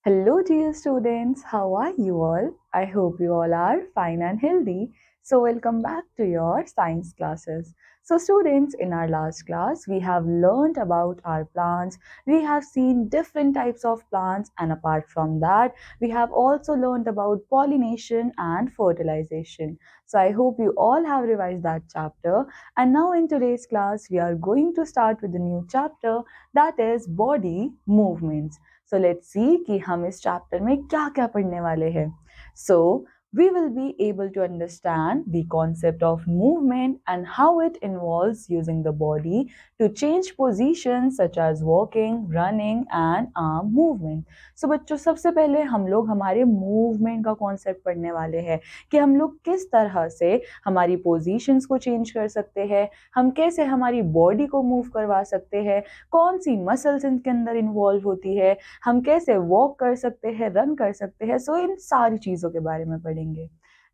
Hello, dear students. How are you all? I hope you all are fine and healthy. So, welcome back to your science classes. So, students, in our last class, we have learned about our plants. We have seen different types of plants, and apart from that, we have also learned about pollination and fertilization. So, I hope you all have revised that chapter. And now, in today's class, we are going to start with a new chapter that is body movements. So let's see कि हम इस chapter में क्या क्या पढ़ने वाले हैं. सो we will be able to understand the concept of movement and how it involves using the body to change positions such as walking, running and arm movement. So बच्चों, सबसे पहले हम लोग हमारे मूवमेंट का कॉन्सेप्ट पढ़ने वाले हैं कि हम लोग किस तरह से हमारी पोजीशंस को चेंज कर सकते हैं, हम कैसे हमारी बॉडी को मूव करवा सकते हैं, कौन सी मसल्स इनके अंदर इन्वॉल्व होती है, हम कैसे वॉक कर सकते हैं, रन कर सकते हैं. सो इन सारी चीज़ों के बारे में पढ़ेंगे.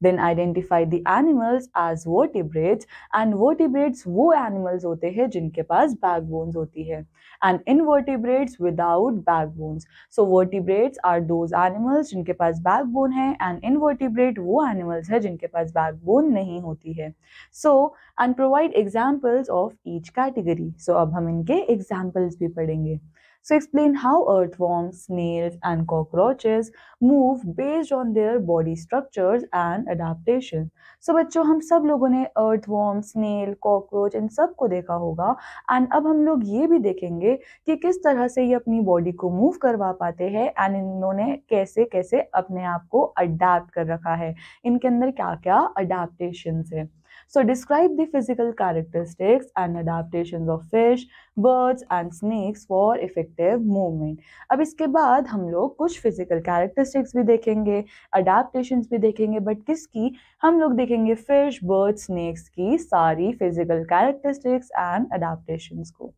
Then identify the animals as vertebrates and vertebrates वो animals होते हैं जिनके पास backbones होती है and invertebrates without backbones. So vertebrates are those animals जिनके पास backbone है and invertebrate वो animals है जिनके पास backbone नहीं होती है. So and provide examples of each category. So अब हम इनके examples भी पढ़ेंगे. So explain how earthworms, snails and cockroaches move based on their body structures and adaptation. So बच्चों, हम सब लोगों ने earthworm, snail, cockroach इन सब को देखा होगा and अब हम लोग ये भी देखेंगे कि किस तरह से ये अपनी बॉडी को मूव करवा पाते हैं and इन्होंने कैसे कैसे अपने आप को अडेप्ट कर रखा है, इनके अंदर क्या क्या अडेप्टेशंस है. So describe the physical characteristics and adaptations of fish, birds and snakes for effective movement. अब इसके बाद हम लोग कुछ physical characteristics भी देखेंगे, adaptations भी देखेंगे, बट किसकी? हम लोग देखेंगे fish, birds, snakes की सारी physical characteristics and adaptations को.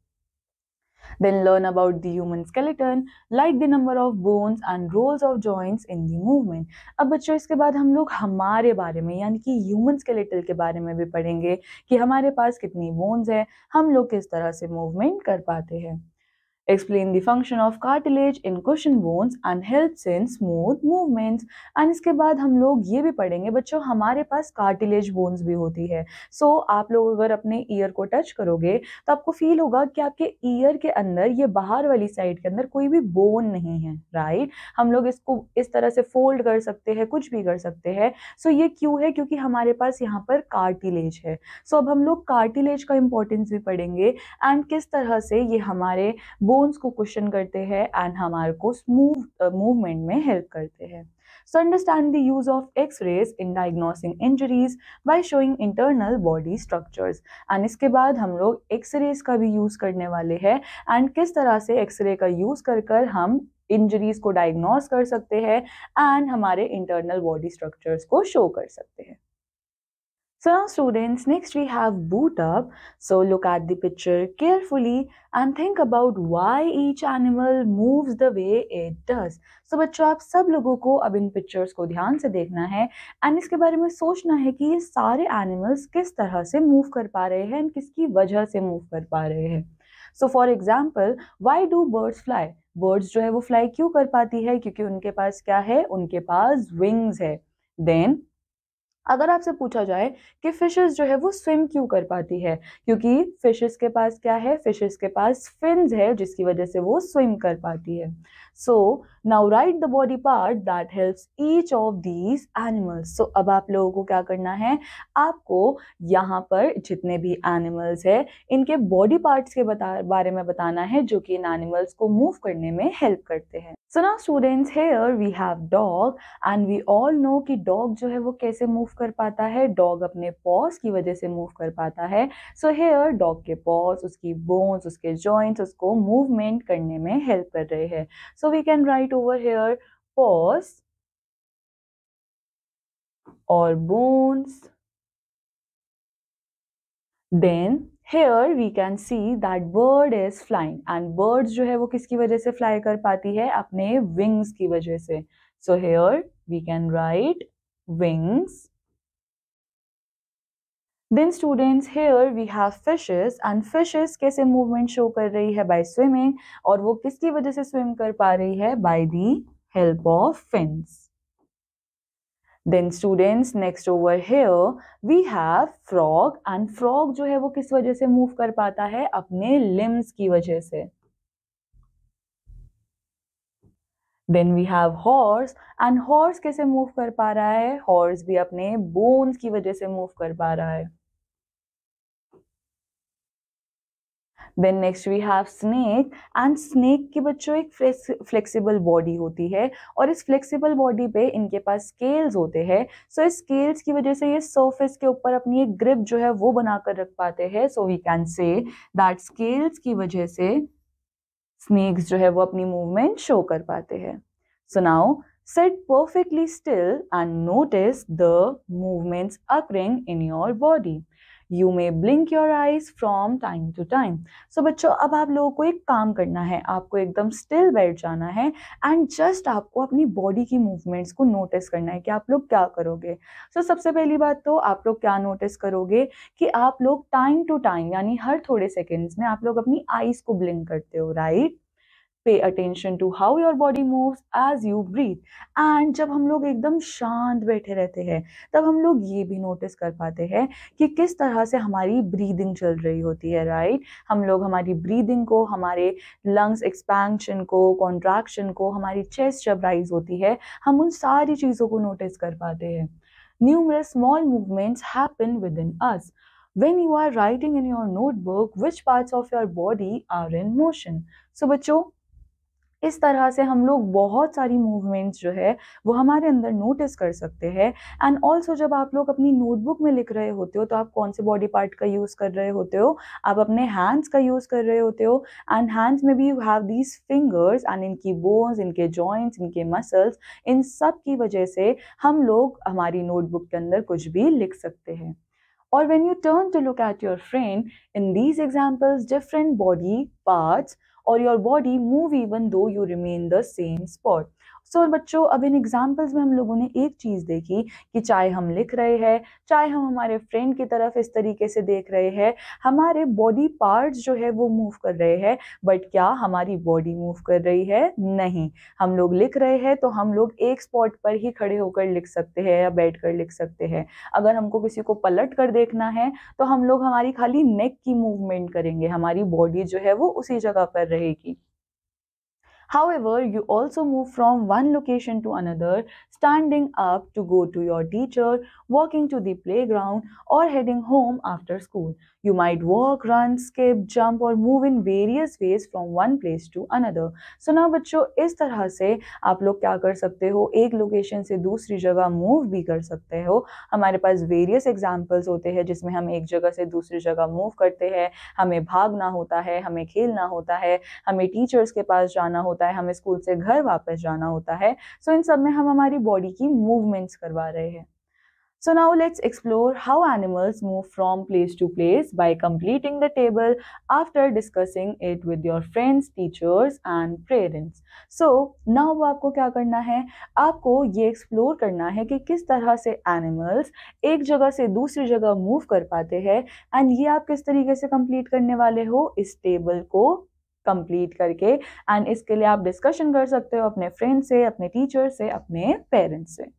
Then learn about the human skeleton, like the number of bones and rows of joints in the movement. अब बच्चों, इसके बाद हम लोग हमारे बारे में यानी कि ह्यूमन स्केलेटल के बारे में भी पढ़ेंगे कि हमारे पास कितनी बोन्स है, हम लोग किस तरह से मूवमेंट कर पाते हैं. Explain the function of cartilage in cushion bones and helps in smooth movements. And इसके बाद हम लोग ये भी पढ़ेंगे बच्चों, हमारे पास कार्टिलेज बोन्स भी होती है. सो आप लोग अगर अपने ईयर को टच करोगे तो आपको फील होगा कि आपके ईयर के अंदर, ये बाहर वाली साइड के अंदर कोई भी बोन नहीं है, राइट. हम लोग इसको इस तरह से फोल्ड कर सकते हैं, कुछ भी कर सकते हैं. सो ये क्यों है? क्योंकि हमारे पास यहाँ पर कार्टिलेज है. सो अब हम लोग कार्टिलेज का इंपॉर्टेंस भी पढ़ेंगे एंड किस तरह से ये हमारे बोन्स को क्वेश्चन करते हैं एंड हमारे को स्मूथ मूवमेंट में हेल्प करते हैं. So understand the use of X-rays in diagnosing injuries by showing internal body structures. And इसके बाद हम लोग X-rays का भी यूज करने वाले हैं एंड किस तरह से X-ray का यूज कर हम इंजरीज को डायग्नोस कर सकते हैं एंड हमारे इंटरनल बॉडी स्ट्रक्चर्स को शो कर सकते हैं. So now students, next we have boot up. So look at the picture carefully and think about why each animal moves the way it does. So बच्चों, आप सब लोगों को अब इन पिक्चर्स को ध्यान से देखना है एंड इसके बारे में सोचना है कि ये सारे एनिमल्स किस तरह से मूव कर पा रहे हैं एंड किसकी वजह से मूव कर पा रहे हैं. So for example, why do birds fly? Birds जो है वो फ्लाई क्यों कर पाती है? क्योंकि उनके पास क्या है? उनके पास विंग्स है. देन अगर आपसे पूछा जाए कि फिशेस जो है वो स्विम क्यों कर पाती है, क्योंकि फिशेस के पास क्या है? फिशेस के पास फिन्स है जिसकी वजह से वो स्विम कर पाती है. So now write the body part that helps each of these animals. So अब आप लोगों को क्या करना है? आपको यहाँ पर जितने भी एनिमल्स है इनके बॉडी पार्ट्स के बारे में बताना है जो कि इन एनिमल्स को मूव करने में हेल्प करते हैं. So now students, here we have dog and we all know कि डॉग जो है वो कैसे मूव कर पाता है. डॉग अपने पॉज की वजह से मूव कर पाता है. सो हियर डॉग के पॉज, उसकी बोन्स, उसके जॉइंट्स उसको मूवमेंट करने में हेल्प कर रहे हैं. So we can write over here paws और bones. Then here we can see that bird is flying and birds जो है वो किसकी वजह से fly कर पाती है? अपने wings की वजह से. So here we can write wings. Then students, here we have fishes and fishes कैसे movement show कर रही है? By swimming. और वो किसकी वजह से swim कर पा रही है? By the help of fins. Then students, next over here we have frog, and frog जो है वो किस वजह से move कर पाता है? अपने limbs की वजह से. Then we have horse, and horse कैसे move कर पा रहा है? Horse भी अपने bones की वजह से move कर पा रहा है. Then next we have snake, and snake की बच्चों एक flexible body होती है, और इस flexible body पे इनके पास scales होते हैं. So इस scales की वजह से ये surface के ऊपर अपनी एक grip जो है वो बनाकर रख पाते हैं. So we can say that scales की वजह से snakes जो है वो अपनी movement show कर पाते हैं. So now sit perfectly still and notice the movements occurring in your body. You may blink your eyes from time to time. So बच्चों, अब आप लोगों को एक काम करना है, आपको एकदम स्टिल बैठ जाना है एंड जस्ट आपको अपनी बॉडी की मूवमेंट्स को नोटिस करना है कि आप लोग क्या करोगे. So सबसे पहली बात तो आप लोग क्या नोटिस करोगे कि आप लोग टाइम टू टाइम यानी हर थोड़े सेकेंड्स में आप लोग अपनी आईज को ब्लिंक करते हो, right? Pay attention to how your body moves as you breathe. And जब हम लोग एकदम शांत बैठे रहते हैं तब हम लोग ये भी नोटिस कर पाते हैं कि किस तरह से हमारी ब्रीदिंग चल रही होती है, राइट? हम लोग हमारी ब्रीदिंग को, हमारे लंग्स एक्सपेंशन को, कॉन्ट्रैक्शन को, हमारी चेस्ट जब राइज होती है, हम उन सारी चीज़ों को नोटिस कर पाते हैं. Numerous small movements happen within us. When you are writing in your notebook, which parts of your body are in motion? So बच्चों, इस तरह से हम लोग बहुत सारी मूवमेंट्स जो है वो हमारे अंदर नोटिस कर सकते हैं. एंड ऑल्सो जब आप लोग अपनी नोटबुक में लिख रहे होते हो तो आप कौन से बॉडी पार्ट का यूज़ कर रहे होते हो? आप अपने हैंड्स का यूज़ कर रहे होते हो. एंड हैंड्स में भी you have these fingers, and इनकी बोन्स, इनके जॉइंट्स, इनके मसल्स, इन सब की वजह से हम लोग हमारी नोटबुक के अंदर कुछ भी लिख सकते हैं. Or when you turn to look at your friend, in these examples, different body parts or your body move even though you remain the same spot. So बच्चों, अब इन एग्जाम्पल्स में हम लोगों ने एक चीज़ देखी कि चाहे हम लिख रहे हैं, चाहे हम हमारे फ्रेंड की तरफ इस तरीके से देख रहे हैं, हमारे बॉडी पार्ट्स जो है वो मूव कर रहे हैं, बट क्या हमारी बॉडी मूव कर रही है? नहीं. हम लोग लिख रहे हैं तो हम लोग एक स्पॉट पर ही खड़े होकर लिख सकते हैं या बैठ कर लिख सकते हैं. अगर हमको किसी को पलट कर देखना है तो हम लोग हमारी खाली नेक की मूवमेंट करेंगे, हमारी बॉडी जो है वो उसी जगह पर रहेगी. However, you also move from one location to another, standing up to go to your teacher, walking to the playground, or heading home after school. You might walk, run, skip, jump, or move in various ways from one place to another. So now बच्चों, इस तरह से आप लोग क्या कर सकते हो? एक लोकेशन से दूसरी जगह मूव भी कर सकते हो. हमारे पास वेरियस एग्जाम्पल्स होते हैं जिसमें हम एक जगह से दूसरी जगह मूव करते हैं. हमें भागना होता है, हमें खेलना होता है, हमें टीचर्स के पास जाना होता है, हमें स्कूल से घर वापस जाना होता है. सो इन सब में हम हमारी बॉडी की मूवमेंट्स करवा रहे हैं. So now let's explore how animals move from place to place by completing the table after discussing it with your friends, teachers and parents. So now आपको क्या करना है? आपको ये एक्सप्लोर करना है कि किस तरह से एनिमल्स एक जगह से दूसरी जगह मूव कर पाते हैं, एंड ये आप किस तरीके से कंप्लीट करने वाले हो इस टेबल को कंप्लीट करके. एंड इसके लिए आप डिस्कशन कर सकते हो अपने फ्रेंड से, अपने टीचर से, अपने पेरेंट्स से.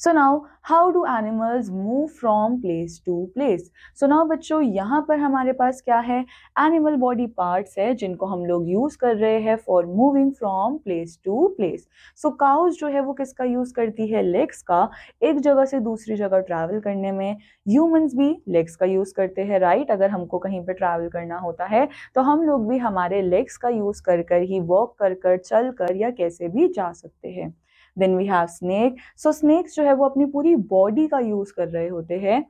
So now, how do animals move from place to place? So now बच्चों, यहाँ पर हमारे पास क्या है? एनिमल बॉडी पार्ट्स है जिनको हम लोग यूज कर रहे हैं for moving from place to place. So cows जो है वो किसका यूज करती है? लेग्स का, एक जगह से दूसरी जगह ट्रैवल करने में. ह्यूमंस भी लेग्स का यूज करते हैं, राइट? अगर हमको कहीं पे ट्रैवल करना होता है तो हम लोग भी हमारे लेग्स का यूज कर कर ही वॉक कर कर, चल कर या कैसे भी जा सकते हैं. Then we have snake. So snakes जो है वो अपनी पूरी बॉडी का यूज कर रहे होते हैं.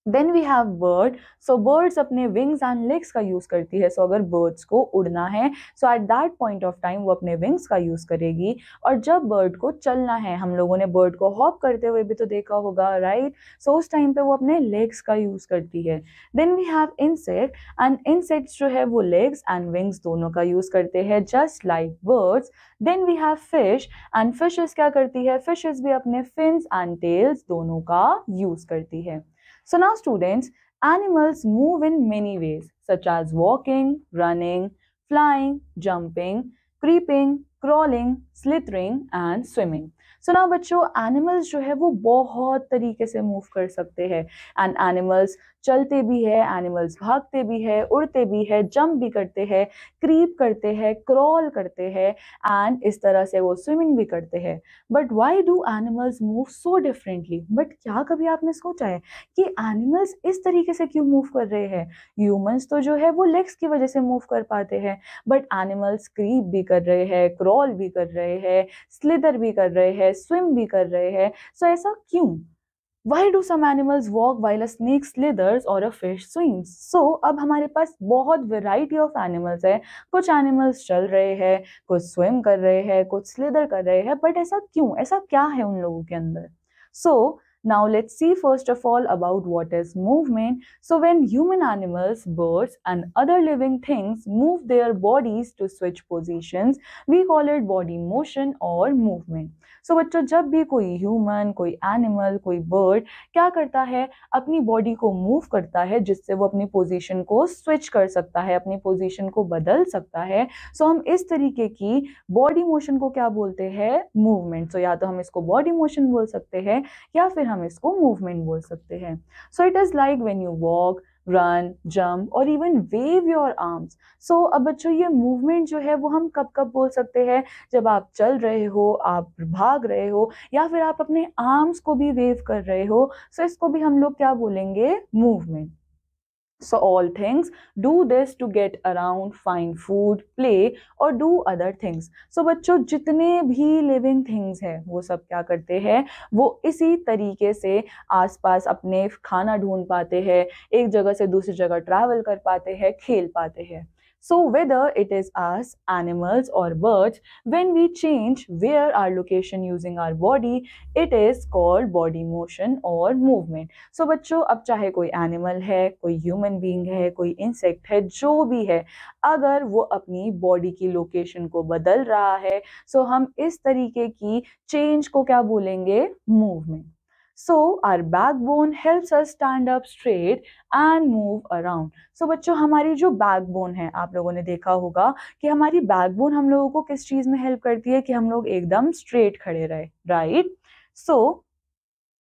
Then we have bird. So birds अपने wings and legs का यूज करती है. So अगर birds को उड़ना है, so at that point of time वो अपने wings का यूज करेगी. और जब bird को चलना है, हम लोगों ने bird को hop करते हुए भी तो देखा होगा, right? So उस टाइम पे वो अपने legs का यूज करती है. Then we have insect, and insects जो है वो legs and wings दोनों का यूज करते हैं, just like birds. Then we have fish, and fishes क्या करती है? Fishes भी अपने fins and tails दोनों का यूज करती है. So now students, animals move in many ways such as walking, running, flying, jumping, creeping, crawling, slithering and swimming. सो ना बच्चों, एनिमल्स जो है वो बहुत तरीके से मूव कर सकते हैं एंड एनिमल्स चलते भी है, एनिमल्स भागते भी है, उड़ते भी है, जंप भी करते हैं, क्रीप करते हैं, क्रॉल करते हैं एंड इस तरह से वो स्विमिंग भी करते हैं. But why do animals move so differently? But क्या कभी आपने सोचा है कि एनिमल्स इस तरीके से क्यों मूव कर रहे हैं? ह्यूमंस तो जो है वो लेग्स की वजह से मूव कर पाते हैं, बट एनिमल्स क्रीप भी कर रहे हैं, क्रॉल भी कर रहे हैं, स्लिदर भी कर रहे हैं, स्विम भी कर रहे हैं. सो ऐसा क्यों? Why do some animals walk while a snake slithers or a fish swims? So अब हमारे पास बहुत variety of animals है. कुछ animals चल रहे हैं, कुछ swim कर रहे हैं, कुछ slither कर रहे हैं, but ऐसा क्यों? ऐसा क्या है उन लोगों के अंदर? So now let's see first of all about what is movement. So when human animals, birds and other living things move their bodies to switch positions, we call it body motion or movement. सो बच्चों, जब भी कोई human, कोई animal, कोई bird क्या करता है, अपनी बॉडी को मूव करता है जिससे वो अपनी पोजीशन को स्विच कर सकता है, अपनी पोजीशन को बदल सकता है. सो हम इस तरीके की बॉडी मोशन को क्या बोलते हैं? मूवमेंट. सो या तो हम इसको बॉडी मोशन बोल सकते हैं या फिर हम इसको मूवमेंट बोल सकते हैं. So it is like when you walk, run, jump और इवन वेव योर आर्म्स. सो अब बच्चों, ये मूवमेंट जो है वो हम कब कब बोल सकते हैं? जब आप चल रहे हो, आप भाग रहे हो या फिर आप अपने आर्म्स को भी वेव कर रहे हो. सो इसको भी हम लोग क्या बोलेंगे? Movement. So all things do this to get around, find food, play or do other things. So बच्चों, जितने भी living things है वो सब क्या करते हैं? वो इसी तरीके से आसपास अपने खाना ढूंढ पाते हैं, एक जगह से दूसरी जगह ट्रैवल कर पाते हैं, खेल पाते हैं. So whether it is us, animals or birds, when we change where our location using our body, it is called body motion or movement. So बच्चों, अब चाहे कोई एनिमल है, कोई ह्यूमन बीइंग है, कोई इंसेक्ट है, जो भी है, अगर वो अपनी बॉडी की लोकेशन को बदल रहा है, सो हम इस तरीके की चेंज को क्या बोलेंगे? Movement. So our backbone helps us stand up straight and move around. So बच्चों, हमारी जो बैकबोन है, आप लोगों ने देखा होगा कि हमारी बैकबोन हम लोगों को किस चीज में हेल्प करती है कि हम लोग एकदम स्ट्रेट खड़े रहे, right? So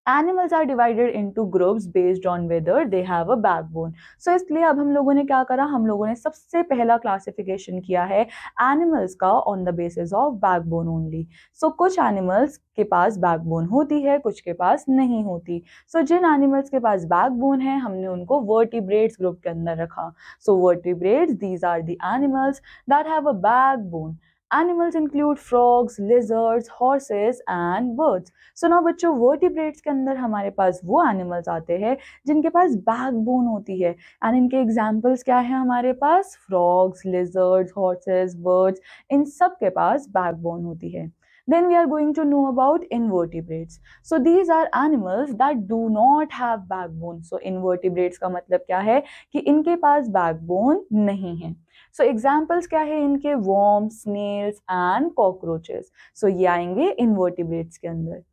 Animals are divided into groups based on whether they have a backbone. So इसलिए अब हम लोगों ने क्या करा? हम लोगों ने सबसे पहला क्लासिफिकेशन किया है एनिमल्स का on the basis of backbone only. So कुछ एनिमल्स के पास बैकबोन होती है, कुछ के पास नहीं होती. सो जिन एनिमल्स के पास बैकबोन है, हमने उनको वर्टिब्रेट्स ग्रुप के अंदर रखा. So vertebrates, these are the animals that have a backbone. Animals include frogs, lizards, horses and birds. So now बच्चों, vertebrates के अंदर हमारे पास वो animals आते हैं जिनके पास backbone होती है. And इनके examples क्या है हमारे पास? Frogs, lizards, horses, birds, इन सब के पास backbone होती है. Then we are going to know about invertebrates. So these are animals that do not have backbone. So invertebrates का मतलब क्या है? कि इनके पास backbone नहीं है. सो एग्जाम्पल्स क्या है इनके? worms, snails and cockroaches. सो ये आएंगे इनवर्टिब्रेट्स के अंदर.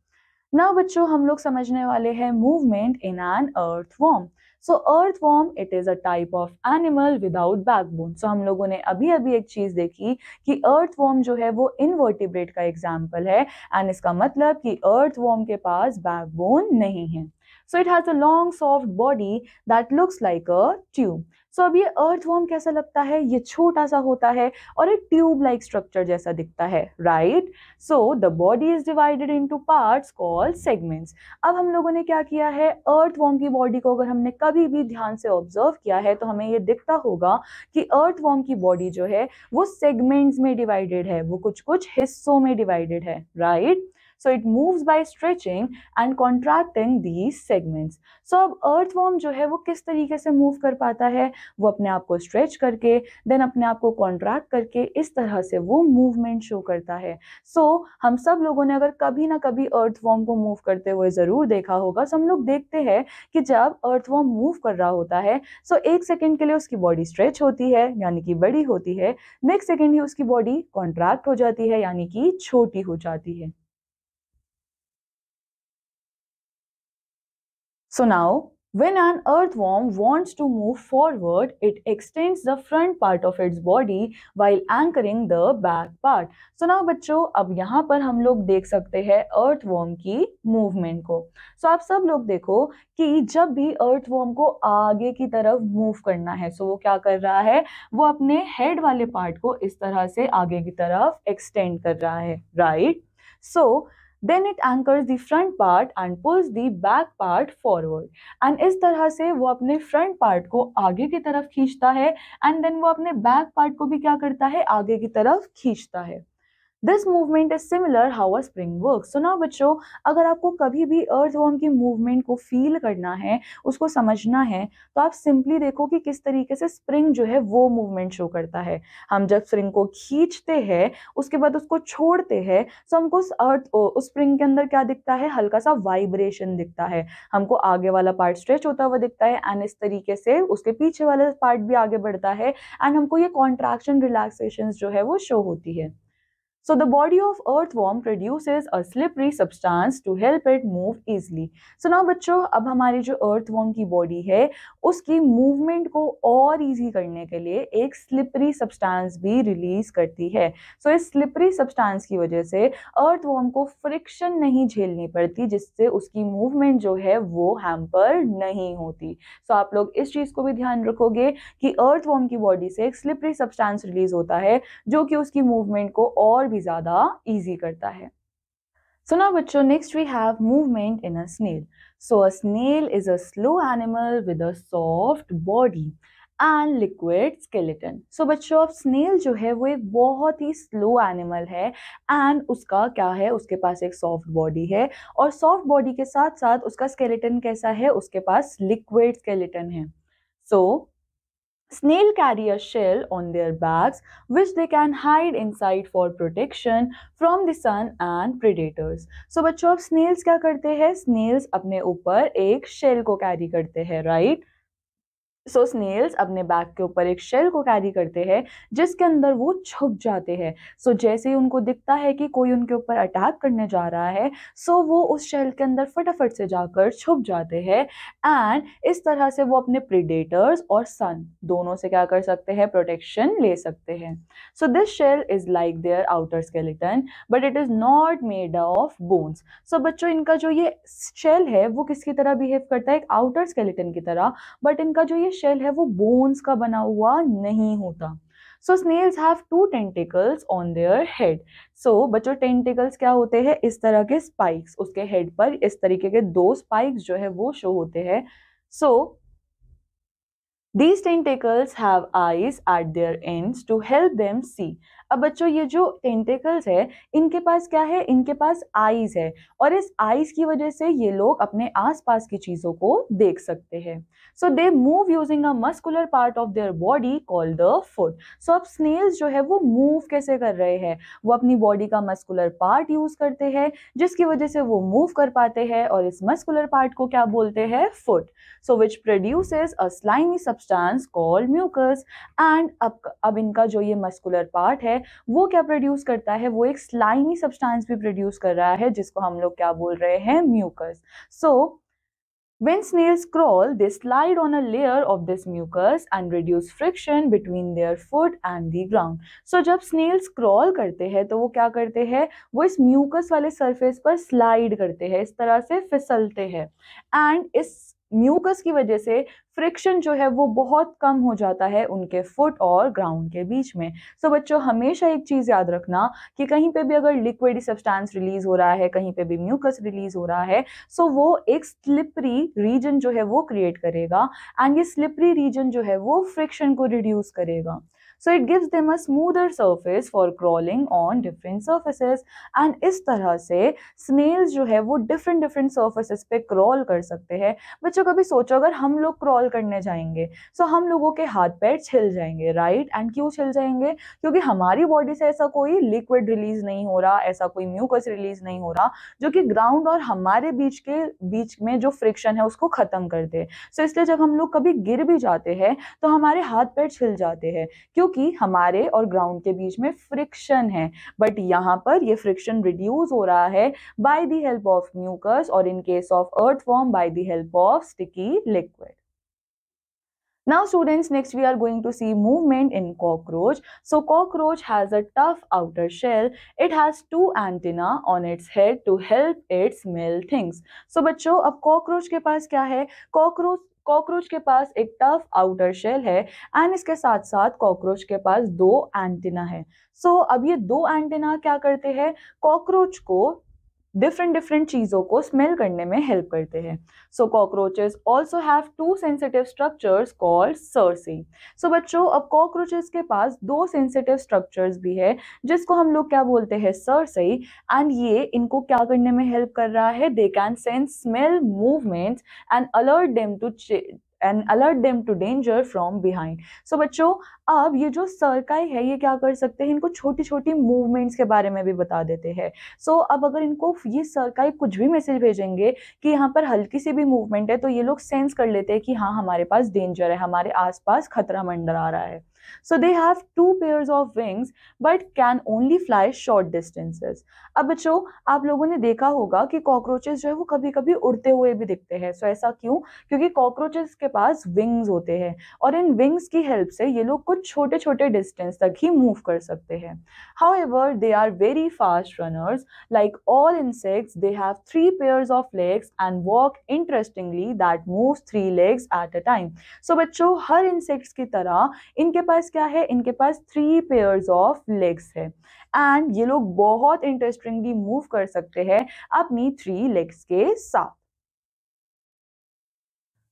नाउ बच्चों, हम लोग समझने वाले हैं movement in an earthworm. So earthworm, it is a type of animal without backbone. So हम लोगों ने अभी अभी एक चीज देखी कि अर्थवॉर्म जो है वो इनवर्टिब्रेट का एग्जाम्पल है एंड इसका मतलब कि अर्थवॉर्म के पास बैकबोन नहीं है. So it has a long soft body that looks like a tube. So अब ये अर्थवॉर्म कैसा लगता है? ये छोटा सा होता है और एक ट्यूब लाइक स्ट्रक्चर जैसा दिखता है, right? So the body is divided into parts called segments. अब हम लोगों ने क्या किया है? अर्थवॉर्म की बॉडी को अगर हमने कभी भी ध्यान से ऑब्जर्व किया है तो हमें ये दिखता होगा कि अर्थवॉर्म की बॉडी जो है वो सेगमेंट्स में डिवाइडेड है, वो कुछ कुछ हिस्सों में डिवाइडेड है, right? So it moves by stretching and contracting these segments. So अब earthworm जो है वो किस तरीके से मूव कर पाता है? वो अपने आप को स्ट्रेच करके, देन अपने आप को कॉन्ट्रैक्ट करके, इस तरह से वो मूवमेंट शो करता है. सो हम सब लोगों ने अगर कभी ना कभी earthworm को मूव करते हुए जरूर देखा होगा. सो हम लोग देखते हैं कि जब earthworm मूव कर रहा होता है, सो एक सेकेंड के लिए उसकी बॉडी स्ट्रेच होती है यानी कि बड़ी होती है, नेक्स्ट सेकेंड ही उसकी बॉडी कॉन्ट्रैक्ट हो जाती है यानी कि छोटी हो जाती है. So now When an earthworm wants to move forward, it extends the front part of its body while anchoring the back part. So now बच्चों, अब यहाँ पर हम लोग देख सकते हैं earthworm की मूवमेंट को. So आप सब लोग देखो कि जब भी earthworm को आगे की तरफ मूव करना है, so वो क्या कर रहा है, वो अपने हेड वाले पार्ट को इस तरह से आगे की तरफ एक्सटेंड कर रहा है, right? So then it anchors the front part and pulls the back part forward. And इस तरह से वो अपने फ्रंट पार्ट को आगे की तरफ खींचता है एंड देन वो अपने बैक पार्ट को भी क्या करता है, आगे की तरफ खींचता है. This movement is similar how a spring work. So ना बच्चों, अगर आपको कभी भी अर्थवर्म की मूवमेंट को फील करना है, उसको समझना है, तो आप सिंपली देखो कि किस तरीके से स्प्रिंग जो है वो मूवमेंट शो करता है. हम जब स्प्रिंग को खींचते हैं, उसके बाद उसको छोड़ते हैं, तो हमको उस स्प्रिंग के अंदर क्या दिखता है, हल्का सा वाइब्रेशन दिखता है. हमको आगे वाला पार्ट स्ट्रेच होता हुआ दिखता है एंड इस तरीके से उसके पीछे वाला पार्ट भी आगे बढ़ता है एंड हमको ये कॉन्ट्रैक्शन रिलैक्सेशन जो है वो शो होती है. So the body of earthworm produces a slippery substance to help it move easily. So now बच्चों, अब हमारी जो earthworm की body है, उसकी movement को और easy करने के लिए एक slippery substance भी release करती है. So इस slippery substance की वजह से earthworm को friction नहीं झेलनी पड़ती, जिससे उसकी movement जो है वो hamper नहीं होती. So आप लोग इस चीज को भी ध्यान रखोगे कि earthworm की body से एक slippery substance release होता है, जो कि उसकी movement को और ज़्यादा इजी करता है. So now बच्चों, next we have movement in a snail. So a snail is a slow animal with a soft body and liquid skeleton. So बच्चों, अब snail जो है वो एक बहुत ही slow animal है and उसका क्या है, उसके पास एक soft body है और soft body के साथ साथ उसका skeleton कैसा है, उसके पास liquid skeleton है. So snail carry a shell on their backs which they can hide inside for protection from the sun and predators. So बच्चों, अब snails क्या करते हैं, snails अपने ऊपर एक shell को carry करते हैं, right? सो स्नेल्स अपने बैक के ऊपर एक शेल को कैरी करते हैं जिसके अंदर वो छुप जाते हैं. सो जैसे ही उनको दिखता है कि कोई उनके ऊपर अटैक करने जा रहा है, सो वो उस शेल के अंदर फटाफट से जाकर छुप जाते हैं एंड इस तरह से वो अपने प्रेडेटर्स और सन दोनों से क्या कर सकते हैं, प्रोटेक्शन ले सकते हैं. So this shell is like their outer skeleton but it is not made of bones. So बच्चों, इनका जो ये शेल है वो किसकी तरह बिहेव करता है, एक आउटर स्केलेटन की तरह, बट इनका जो ये शेल है वो बोन्स का बना हुआ नहीं होता. So snails have two tentacles on their head. So बच्चों, टेंटिकल्स क्या होते हैं, इस तरह के स्पाइक्स, उसके हेड पर इस तरीके के दो स्पाइक्स जो है वो शो होते हैं. सो These tentacles have eyes at their ends to help them see. अब बच्चों, ये जो टेंटिकल्स है इनके पास क्या है, इनके पास आईज है और इस आईज की वजह से ये लोग अपने आसपास की चीजों को देख सकते हैं. So they move using a muscular part of their body called the foot. So अब स्नेल्स जो है वो मूव कैसे कर रहे हैं, वो अपनी बॉडी का मस्कुलर पार्ट यूज करते हैं जिसकी वजह से वो मूव कर पाते हैं और इस मस्कुलर पार्ट को क्या बोलते हैं, foot. So which produces a slimy substance called mucus. And अब इनका जो ये मस्कुलर पार्ट है वो क्या प्रोड्यूस करता है, वो एक स्लाइमी सब्सटेंस भी प्रोड्यूस कर रहा है जिसको हम लोग क्या बोल रहे हैं, mucus. So when snails crawl, they slide on a layer of this mucus and reduce friction between their foot and the ground. So जब snails crawl करते हैं तो वो क्या करते हैं, वो इस mucus वाले surface पर slide करते हैं, इस तरह से फिसलते हैं and इस म्यूकस की वजह से फ्रिक्शन जो है वो बहुत कम हो जाता है उनके फुट और ग्राउंड के बीच में. सो बच्चों, हमेशा एक चीज याद रखना कि कहीं पे भी अगर लिक्विड सब्सटेंस रिलीज हो रहा है, कहीं पे भी म्यूकस रिलीज हो रहा है, सो वो एक स्लिपरी रीजन जो है वो क्रिएट करेगा एंड ये स्लिपरी रीजन जो है वो फ्रिक्शन को रिड्यूस करेगा. So it gives them a smoother surface for crawling on different surfaces. And इस तरह से snails जो है वो different surfaces पे crawl कर सकते हैं. बच्चों, कभी सोचो अगर हम लोग crawl करने जाएंगे so हम लोगों के हाथ पैर छिल जाएंगे, राइट? एंड क्यों छिल जाएंगे, क्योंकि हमारी बॉडी से ऐसा कोई लिक्विड रिलीज नहीं हो रहा, ऐसा कोई म्यूकस रिलीज नहीं हो रहा जो कि ग्राउंड और हमारे बीच में जो फ्रिक्शन है उसको खत्म कर दे. सो इसलिए जब हम लोग कभी गिर भी जाते हैं तो हमारे हाथ पैर छिल जाते हैं. क्यों? क्योंकि हमारे और ग्राउंड के बीच में फ्रिक्शन है, बट यहाँ पर ये फ्रिक्शन रिड्यूस हो रहा है by the help of mucus और in case of earthworm by the help of sticky liquid. Now students, next we are going to see movement in cockroach. So cockroach has a tough outer shell. It has two antenna on its head to help it smell things. So बच्चों, अब cockroach के पास क्या है? Cockroach के पास एक tough outer shell है and इसके साथ साथ कॉकरोच के पास दो एंटेना है. सो अब ये दो एंटेना क्या करते हैं? कॉकरोच को डिफरेंट चीजों को स्मेल करने में हेल्प करते हैं. So cockroaches also have two sensitive structures called cerci. So बच्चों, अब कॉकरोचेस के पास दो सेंसिटिव स्ट्रक्चर्स भी है जिसको हम लोग क्या बोलते हैं? सर्सी. एंड ये इनको क्या करने में हेल्प कर रहा है? They can sense smell movements and alert them to danger from behind. So बच्चों, अब ये जो सर्काई है ये क्या कर सकते हैं? इनको छोटी छोटी मूवमेंट्स के बारे में भी बता देते हैं. सो अब अगर इनको ये सर्काई कुछ भी मैसेज भेजेंगे कि यहाँ पर हल्की सी भी मूवमेंट है तो ये लोग सेंस कर लेते हैं कि हाँ, हमारे पास डेंजर है, हमारे आसपास खतरा मंडरा रहा है. So they have two pairs of wings but can only fly short distances. अब बच्चों, आप लोगों ने देखा होगा कि कॉकरोचेस जो है वो कभी कभी उड़ते हुए भी दिखते हैं. सो ऐसा क्यों? क्योंकि कॉकरोचेस के पास विंग्स होते हैं और इन विंग्स की हेल्प से ये लोग कुछ छोटे छोटे डिस्टेंस तक ही मूव कर सकते हैं. However, they are very fast runners. Like all insects, they have three pairs of legs and walk interestingly that moves three legs at a time. So बच्चों, हर इंसेक्ट्स की तरह इनके पास क्या है? इनके पास थ्री पेयर्स ऑफ लेग्स है and ये लोग बहुत इंटरेस्टिंगली मूव कर सकते हैं अपनी थ्री लेग्स के साथ.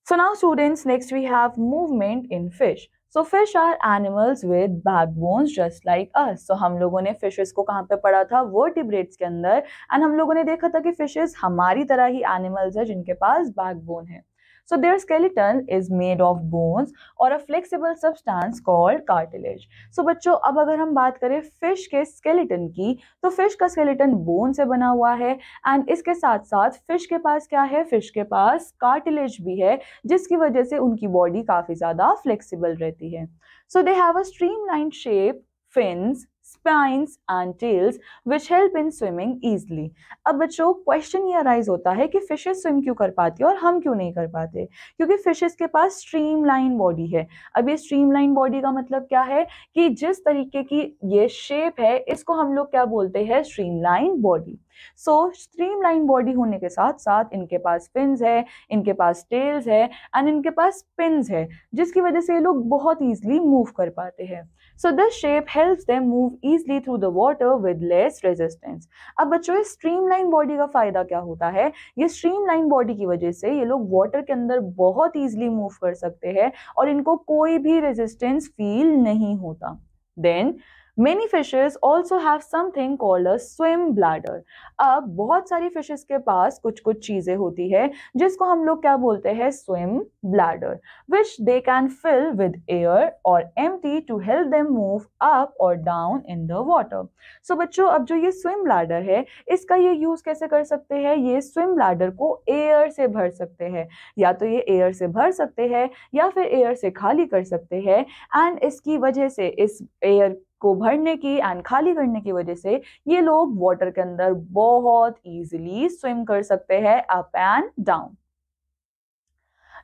So now students, next we have movement in fish. So fish are animals with backbones just like us. So हम लोगों ने fishes को कहाँ पे पढ़ा था? Vertebrates के अंदर. एंड हम लोगों ने देखा था कि fishes हमारी तरह ही animals है जिनके पास backbone है. So their skeleton is made of bones or a flexible substance called cartilage. So बच्चों, अब अगर हम बात करें फिश के स्केलेटन की तो फिश का स्केलेटन बोन से बना हुआ है एंड इसके साथ साथ फिश के पास क्या है? फिश के पास कार्टिलेज भी है जिसकी वजह से उनकी बॉडी काफी ज्यादा फ्लेक्सिबल रहती है. So they have a streamlined shape, fins, spines and tails which help in swimming easily. अब बच्चों, क्वेश्चन ये अराइज होता है कि फिशेस स्विम क्यों कर पाती है और हम क्यों नहीं कर पाते? क्योंकि फिशेस के पास स्ट्रीमलाइन बॉडी है. अब ये स्ट्रीमलाइन बॉडी का मतलब क्या है? कि जिस तरीके की ये शेप है इसको हम लोग क्या बोलते हैं? Streamline body. So streamline body होने के साथ साथ इनके पास फिन्स है, इनके पास टेल्स है एंड इनके पास पिन्स है जिसकी वजह से ये लोग बहुत ईजिली मूव कर पाते हैं. So this shape helps them move easily through the water with less resistance. अब बच्चों, इस स्ट्रीमलाइन बॉडी का फायदा क्या होता है? ये स्ट्रीमलाइन बॉडी की वजह से ये लोग वाटर के अंदर बहुत इजीली मूव कर सकते हैं और इनको कोई भी रेजिस्टेंस फील नहीं होता. Then Many fishes also have something called a swim bladder. अब बहुत सारी फिशेस के पास कुछ कुछ चीजें होती है जिसको हम लोग क्या बोलते हैं? swim bladder, which they can fill with air or empty to help them move up or down in the water. So बच्चों, अब जो ये swim bladder है इसका ये यूज कैसे कर सकते हैं? ये swim bladder को एयर से भर सकते हैं. या तो ये एयर से भर सकते हैं या फिर एयर से खाली कर सकते हैं एंड इसकी वजह से, इस एयर को भरने की एंड खाली करने की वजह से ये लोग वाटर के अंदर बहुत इजीली स्विम कर सकते हैं up and down.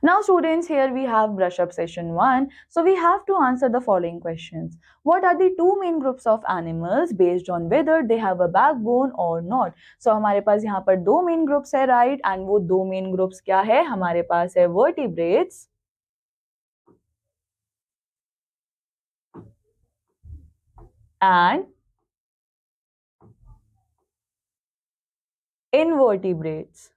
Now students, here we have brush up session 1. So we have to answer the following questions. What are the two main groups of animals based on whether they have a backbone or not? So हमारे पास यहाँ पर दो main groups है, right? And वो दो main groups क्या है? हमारे पास है vertebrates and invertebrates.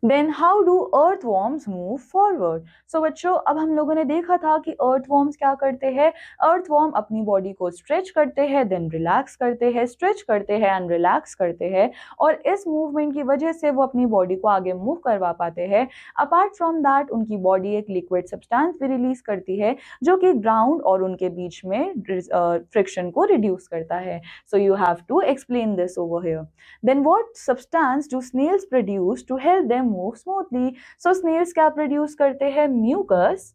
Then how do earthworms move forward? So बच्चों, अब हम लोगों ने देखा था कि earthworms क्या करते हैं? earthworm अपनी बॉडी को स्ट्रेच करते हैं, देन रिलैक्स करते हैं, स्ट्रेच करते हैं एंड रिलैक्स करते हैं और इस मूवमेंट की वजह से वो अपनी बॉडी को आगे मूव करवा पाते हैं. अपार्ट फ्रॉम दैट उनकी बॉडी एक लिक्विड सब्सटेंस भी रिलीज करती है जो कि ग्राउंड और उनके बीच में फ्रिक्शन को रिड्यूस करता है. So you have to explain this over here. Then what substance do snails produce to help them move smoothly? So snails क्या प्रोड्यूस करते हैं? म्यूकस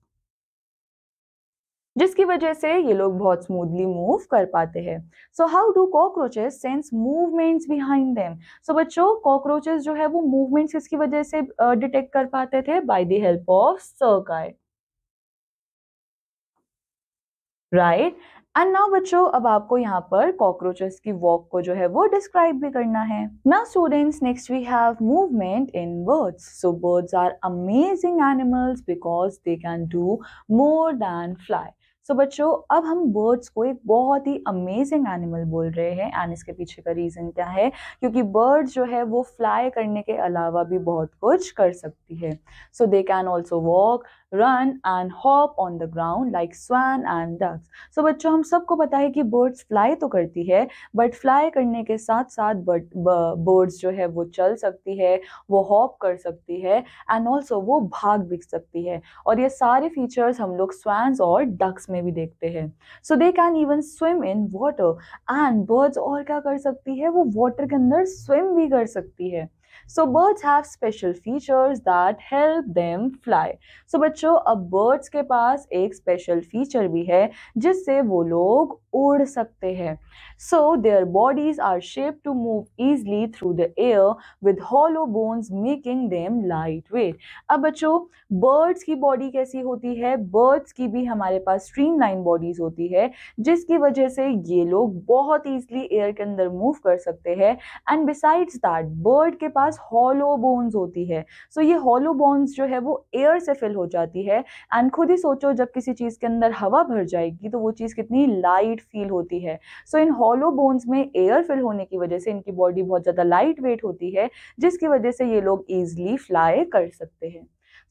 जिसकी वजह से ये लोग बहुत स्मूथली मूव कर पाते हैं। So how do cockroaches sense movements behind them? So बच्चों, कॉकरोचेस जो है वो मूवमेंट्स किसकी वजह से डिटेक्ट कर पाते थे? By the help of cerci, right. And now बच्चों, अब आपको यहाँ पर कॉकरोचेस की वॉक को जो है वो डिस्क्राइब भी करना है। Now students, next we have movement in birds. So birds are amazing animals because they can do more than fly. So बच्चों, अब हम बर्ड्स को एक बहुत ही अमेजिंग एनिमल बोल रहे हैं, एंड इसके पीछे का रीजन क्या है? क्योंकि बर्ड्स जो है वो फ्लाई करने के अलावा भी बहुत कुछ कर सकती है। So they can also walk, run and hop on the ground like swan and ducks. So बच्चों, हम सबको पता है कि बर्ड्स फ्लाई तो करती है, बट फ्लाई करने के साथ साथ बर्ड्स जो है वो चल सकती है, वो हॉप कर सकती है, एंड ऑल्सो वो भाग भी सकती है। और ये सारे फीचर्स हम लोग स्वैन्स और डक्स में भी देखते हैं। So they can even swim in water, and birds और क्या कर सकती है? वो वाटर के अंदर स्विम भी कर सकती है। So birds have special features that help them fly. So बच्चों, अब birds के पास एक special feature भी है जिससे वो लोग उड़ सकते हैं। So their bodies are shaped to move easily through the air with hollow bones making them lightweight. अब बच्चों, birds की body कैसी होती है? Birds की भी हमारे पास streamline bodies होती है, जिसकी वजह से ये लोग बहुत easily air के अंदर move कर सकते हैं। एंड बिसाइड्स दैट, बर्ड के पास हॉलो बोन्स होती है। सो ये हॉलो बोन्स जो है वो एयर से फिल हो जाती है, एंड खुद ही सोचो, जब किसी चीज के अंदर हवा भर जाएगी तो वो चीज कितनी लाइट फील होती है। सो इन हॉलो बोन्स में एयर फिल होने की वजह से इनकी बॉडी बहुत ज्यादा लाइट वेट होती है, जिसकी वजह से ये लोग इजिली फ्लाई कर सकते हैं।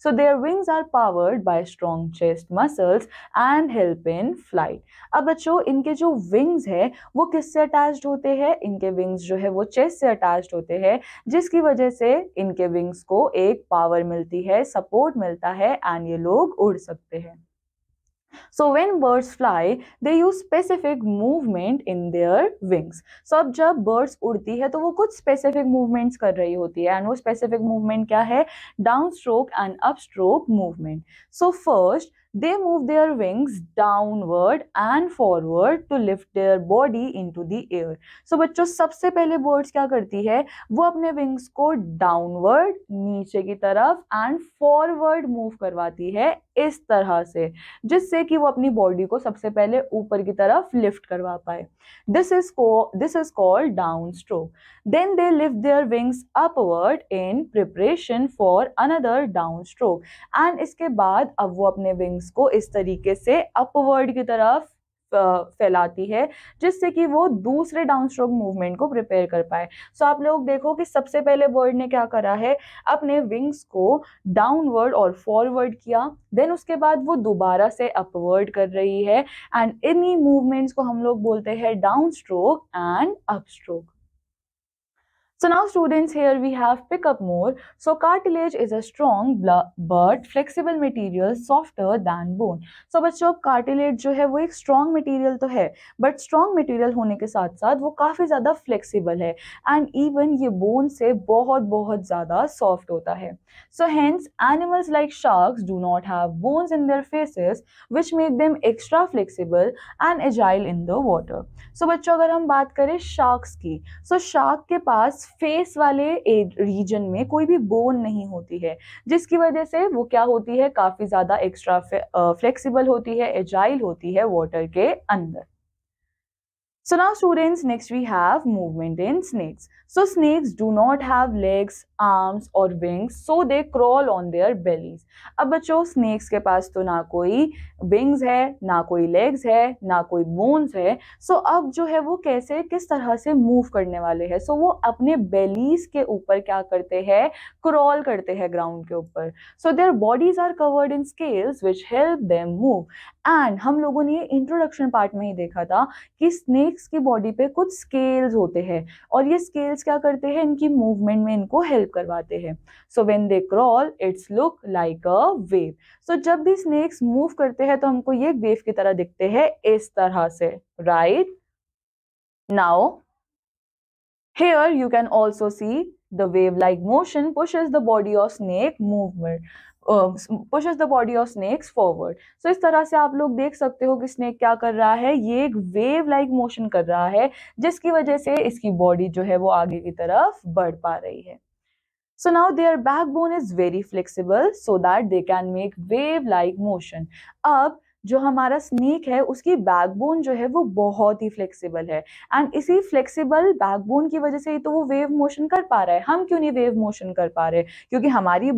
So their wings are powered by strong chest muscles and help in flight. अब बच्चों, इनके जो विंग्स है वो किससे अटैच्ड होते हैं? इनके विंग्स जो है वो चेस्ट से अटैच्ड होते हैं, जिसकी वजह से इनके विंग्स को एक पावर मिलती है, सपोर्ट मिलता है, एंड ये लोग उड़ सकते हैं। So when birds fly, they use specific movement in their wings. So अब जब birds उड़ती है तो वो कुछ specific movements कर रही होती है, and वो specific movement क्या है? Downstroke and upstroke movement. So first, they move their wings downward and forward to lift their body into the air. So बच्चों, सबसे पहले birds क्या करती है? वो अपने wings को downward, नीचे की तरफ, and forward move करवाती है इस तरह से, जिससे कि वो अपनी बॉडी को सबसे पहले ऊपर की तरफ लिफ्ट करवा पाए। This is called down stroke. Then they lift their wings upward in preparation for another down stroke, and इसके बाद अब वो अपने विंग्स को इस तरीके से अपवर्ड की तरफ फैलाती है, जिससे कि वो दूसरे डाउन स्ट्रोक मूवमेंट को प्रिपेयर कर पाए। सो आप लोग देखो कि सबसे पहले बर्ड ने क्या करा है? अपने विंग्स को डाउनवर्ड और फॉरवर्ड किया, देन उसके बाद वो दोबारा से अपवर्ड कर रही है, एंड इन्हीं मूवमेंट्स को हम लोग बोलते हैं down stroke and up stroke. So now students, here we have pick up more. So cartilage is a strong but flexible material softer than bone. So बच्चों, अब cartilage जो है वो एक strong material तो है, but strong material होने के साथ साथ वो काफ़ी ज़्यादा flexible है, and even ये bone से बहुत बहुत ज़्यादा soft होता है. So hence animals like sharks do not have bones in their faces which make them extra flexible and agile in the water. So बच्चों, अगर हम बात करें sharks की, so shark के पास फेस वाले रीजन में कोई भी बोन नहीं होती है, जिसकी वजह से वो क्या होती है? काफी ज्यादा एक्स्ट्रा फ्लेक्सिबल होती है, एजाइल होती है वाटर के अंदर। So now students, next we have movement in snakes. So snakes do not have legs, arms or wings, so they crawl on their bellies. अब बच्चों, snakes के पास तो ना कोई wings है, ना कोई legs है, ना कोई bones है, so अब जो है वो कैसे, किस तरह से move करने वाले हैं? So वो अपने bellies के ऊपर क्या करते हैं? crawl करते हैं ground के ऊपर. So their bodies are covered in scales which help them move. And हम लोगों ने इंट्रोडक्शन पार्ट में ही देखा था कि स्नेक्स की बॉडी पे कुछ स्केल्स होते हैं, और ये स्केल्स क्या करते हैं? इनकी मूवमेंट में इनको हेल्प करवाते हैं। So when they crawl it's look like a wave. So जब भी स्नेक्स मूव करते हैं तो हमको ये वेव की तरह दिखते हैं, इस तरह से, right. Now here you can also see the wave-like motion pushes the body of snake movement. pushes the body of snakes forward. So इस तरह से आप लोग देख सकते हो कि स्नेक क्या कर रहा है, ये एक वेव लाइक मोशन कर रहा है जिसकी वजह से इसकी बॉडी जो है वो आगे की तरफ बढ़ पा रही है. So now their backbone is very flexible so that they can make wave like motion. अब जो हमारा स्नेक है उसकी बैकबोन जो है वो बहुत ही फ्लेक्सिबल है एंड इसी फ्लेक्सिबल बैकबोन की वजह से ही तो वो वेव मोशन कर पा रहा है. हम क्यों नहीं वेव मोशन कर पा रहे? क्योंकि हमारी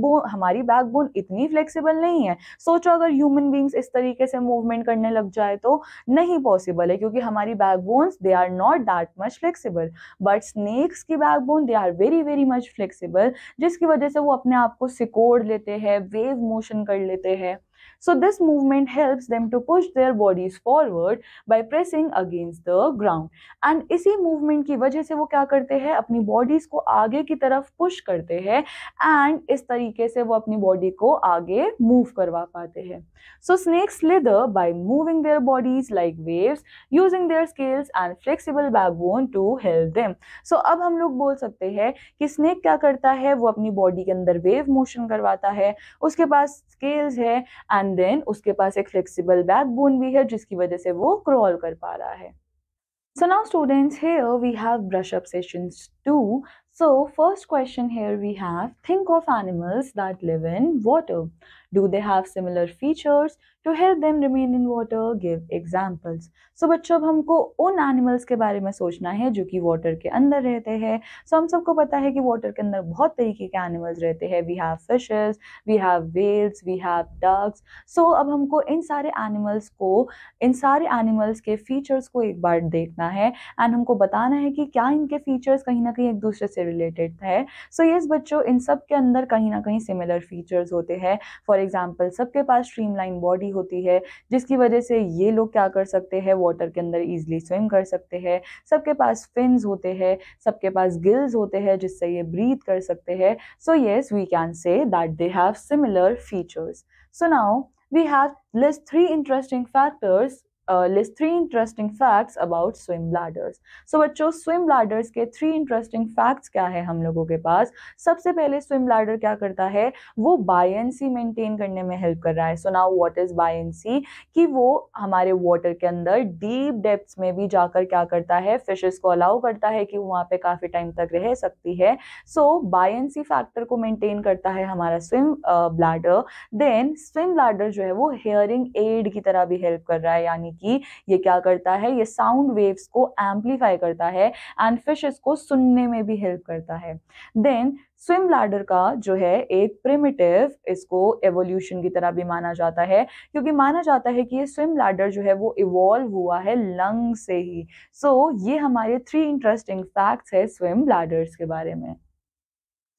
बैकबोन इतनी फ्लेक्सिबल नहीं है. सोचो अगर ह्यूमन बींग्स इस तरीके से मूवमेंट करने लग जाए तो नहीं पॉसिबल है, क्योंकि हमारी backbones they are not that much flexible. But snakes की backbone they are very very much flexible, जिसकी वजह से वो अपने आप को सिकोड़ लेते हैं, वेव मोशन कर लेते हैं. So this movement helps them to push their bodies forward by pressing against the ground. And इसी movement की वजह से वो क्या करते हैं, अपनी bodies को आगे की तरफ push करते हैं and इस तरीके से वो अपनी body को आगे move करवा पाते हैं. So snakes slither by moving their bodies like waves, using their scales and flexible backbone to help them. So अब हम लोग बोल सकते हैं कि snake क्या करता है, वो अपनी body के अंदर wave motion करवाता है, उसके पास scales है एंड देन उसके पास एक फ्लेक्सिबल बैकबोन भी है जिसकी वजह से वो क्रॉल कर पा रहा है. So now students, here we have brush up sessions 2. So first question here we have, think of animals that live in water. Do they have similar features? To help them remain in water, give examples. So बच्चों, अब हमको उन animals के बारे में सोचना है जो कि वाटर के अंदर रहते हैं. So हम सबको पता है कि वाटर के अंदर बहुत तरीके के एनिमल्स रहते हैं. We have fishes, we have whales, we have ducks. So अब हमको इन सारे एनिमल्स के फीचर्स को एक बार देखना है एंड हमको बताना है कि क्या इनके फीचर्स कहीं ना कहीं एक दूसरे से रिलेटेड है. सो यस बच्चों, इन सब के अंदर कहीं ना कहीं सिमिलर फीचर्स होते हैं. फॉर एग्जाम्पल, सबके पास स्ट्रीमलाइन बॉडी होती है जिसकी वजह से ये लोग क्या कर सकते हैं, वाटर के अंदर इजीली स्विम कर सकते हैं. सबके पास फिन्स होते हैं, सबके पास गिल्स होते हैं जिससे ये ब्रीथ कर सकते हैं. So yes, we can say that they have similar features. So now we have list three interesting facts about swim bladders. So बच्चों, swim bladders के 3 interesting facts क्या है हम लोगों के पास. सबसे पहले swim bladder क्या करता है, वो buoyancy maintain करने में help कर रहा है. So now what is buoyancy? कि वो हमारे water के अंदर deep depths में भी जाकर क्या करता है, fishes को allow करता है कि वो वहाँ पे काफी टाइम तक रह सकती है. So buoyancy factor को maintain करता है हमारा swim bladder. Then swim bladder जो है वो hearing aid की तरह भी help कर रहा है, यानी कि ये क्या करता है, ये साउंड वेव्स को एम्पलीफाई करता है एंड फिशेस को सुनने में भी हेल्प करता है. देन स्विम ब्लैडर का जो है एक प्रिमिटिव, इसको एवोल्यूशन की तरह भी माना जाता है, क्योंकि माना जाता है कि ये स्विम ब्लैडर जो है वो इवॉल्व हुआ है लंग से ही. सो ये हमारे 3 इंटरेस्टिंग फैक्ट्स है स्विम ब्लैडर्स के बारे में.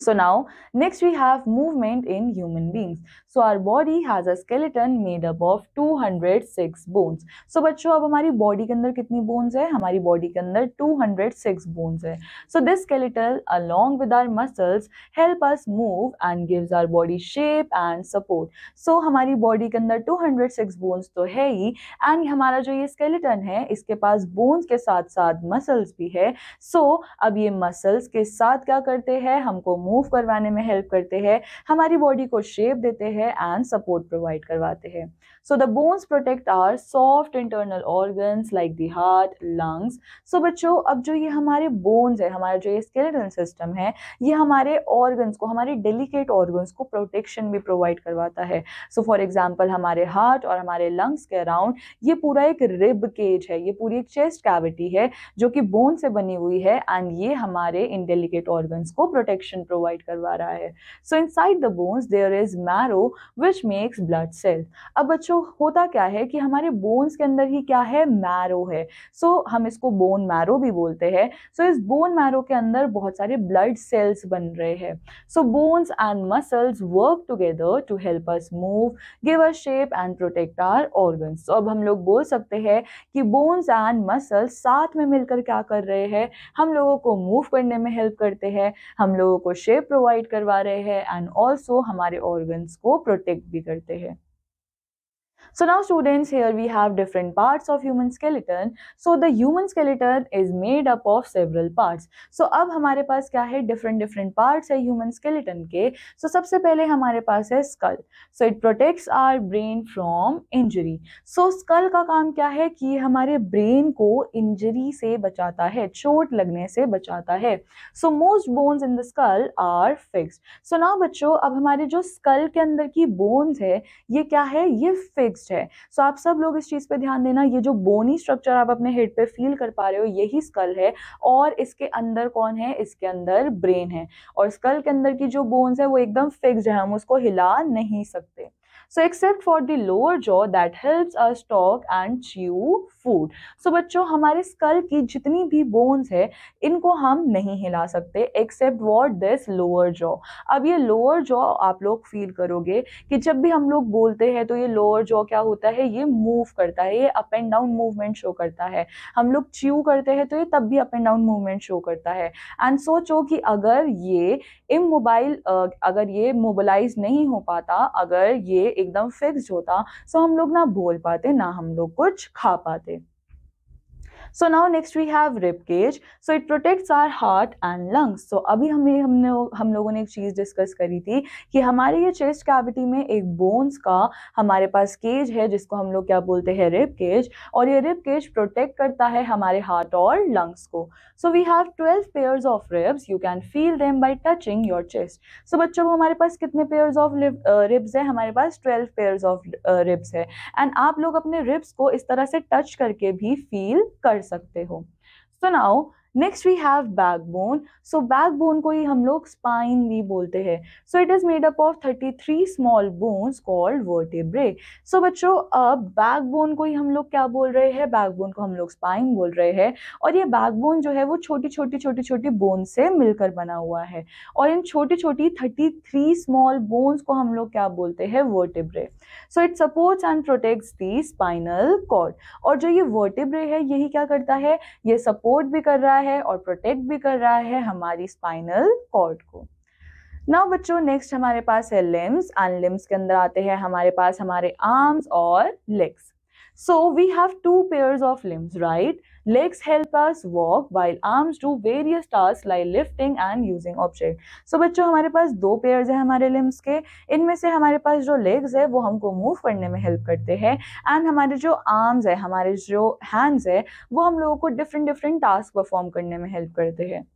So now next we have movement in human beings. So our body has a skeleton made up of 206 bones. So बच्चों, अब हमारी बॉडी के अंदर कितनी बोन्स है, हमारी बॉडी के अंदर 206 बोन्स है. So this skeleton along with our muscles help us move and gives our body shape and support. So हमारी बॉडी के अंदर 206 बोन्स तो है ही एंड हमारा जो ये skeleton है इसके पास बोन्स के साथ साथ मसल्स भी है. So अब ये मसल्स के साथ क्या करते हैं, हमको मूव करवाने में हेल्प करते हैं, हमारी बॉडी को शेप देते हैं एंड सपोर्ट प्रोवाइड करवाते हैं. So the bones protect our soft internal organs like the heart, lungs. So बच्चों, अब जो ये हमारे बोन्स है, हमारा जो ये स्केलेटल सिस्टम है, ये हमारे ऑर्गन्स को, हमारे डेलिकेट ऑर्गन्स को प्रोटेक्शन भी प्रोवाइड करवाता है. सो फॉर एग्जाम्पल, हमारे हार्ट और हमारे लंग्स के अराउंड ये पूरा एक रिब केज है, ये पूरी एक चेस्ट कैविटी है जो कि बोन से बनी हुई है एंड ये हमारे इन डेलिकेट ऑर्गन्स को प्रोटेक्शन प्रोवाइड करवा रहा है. So inside the bones there is marrow which makes blood cells. अब बच्चों, होता क्या है कि हमारे बोन्स के अंदर ही क्या है, मैरो है. सो हम इसको बोन मैरो भी बोलते हैं. सो इस बोन मैरो के अंदर बहुत सारे ब्लड सेल्स बन रहे हैं. So bones and muscles work together to help us move, give us shape and protect our organs. तो अब हम लोग बोल सकते हैं कि बोन्स एंड मसल्स साथ में मिलकर क्या कर रहे हैं, हम लोगों को मूव करने में हेल्प करते हैं, हम लोगों को शेप प्रोवाइड करवा रहे हैं एंड ऑल्सो हमारे ऑर्गन्स को प्रोटेक्ट भी करते हैं. So now students, here we have different parts of human skeleton. So the human skeleton is made up of several parts. So अब हमारे पास क्या है, different parts है human skeleton के. So सबसे पहले हमारे पास है skull. So it protects our brain from injury. So skull का काम क्या है कि हमारे brain को injury से बचाता है, चोट लगने से बचाता है. So most bones in the skull are fixed. So now बच्चों, अब हमारे जो skull के अंदर की bones है, ये क्या है, ये फिक्स्ड है. सो आप सब लोग इस चीज पे ध्यान देना, ये जो बोनी स्ट्रक्चर आप अपने हेड पे फील कर पा रहे हो, यही स्कल है. और इसके अंदर कौन है, इसके अंदर ब्रेन है. और स्कल के अंदर की जो बोन्स है वो एकदम फिक्स्ड है, हम उसको हिला नहीं सकते. So except for the lower jaw that helps us talk and chew food. So बच्चों, हमारे स्कल की जितनी भी बोन्स है, इनको हम नहीं हिला सकते except what this lower jaw. अब ये lower jaw आप लोग फील करोगे कि जब भी हम लोग बोलते हैं तो ये lower jaw क्या होता है, ये मूव करता है, ये up and down movement show करता है. हम लोग च्यू करते हैं तो ये तब भी up and down movement show करता है. एंड सोचो कि अगर ये इमोबाइल, अगर ये मोबिलाइज नहीं हो पाता, अगर ये एकदम फिक्स्ड होता, सो हम लोग ना बोल पाते, ना हम लोग कुछ खा पाते. So now next we have rib cage. So it protects our heart and lungs. So अभी हम लोगों ने एक चीज डिस्कस करी थी कि हमारे ये चेस्ट कैविटी में एक बोन्स का हमारे पास केज है, जिसको हम लोग क्या बोलते हैं, रिब केज. और ये रिब केज प्रोटेक्ट करता है हमारे हार्ट और लंग्स को. So we have 12 pairs of ribs. You can feel them by touching your chest. So बच्चों, हमारे पास कितने pairs of ribs है, हमारे पास 12 pairs of ribs है. एंड आप लोग अपने रिब्स को इस तरह से टच करके भी फील कर सकते हो. So now next we have backbone. So backbone को ही हम लोग स्पाइन भी बोलते हैं. So it is made up of 33 small bones called vertebrae. So बच्चों, अब बैकबोन को ही हम लोग क्या बोल रहे हैं, बैकबोन को हम लोग स्पाइन बोल रहे हैं. और ये बैकबोन जो है वो छोटी छोटी बोन से मिलकर बना हुआ है. और इन छोटी छोटी 33 स्मॉल बोन्स को हम लोग क्या बोलते हैं, vertebrae. So it supports and protects the spinal cord. और जो ये वर्टेब्रे है, यही क्या करता है, ये सपोर्ट भी कर रहा है और प्रोटेक्ट भी कर रहा है हमारी स्पाइनल कॉर्ड को. नाउ बच्चों, नेक्स्ट हमारे पास है लिम्स. एंड लिम्स के अंदर आते हैं हमारे पास हमारे आर्म्स और legs. So we have two pairs of limbs, right? Legs help us walk while arms do various tasks like lifting and using object. So बच्चों, हमारे पास दो pairs है हमारे limbs के. इनमें से हमारे पास जो legs है वो हमको move करने में help करते हैं. And हमारे जो arms है, हमारे जो hands है, वो हम लोगों को different tasks perform करने में help करते हैं.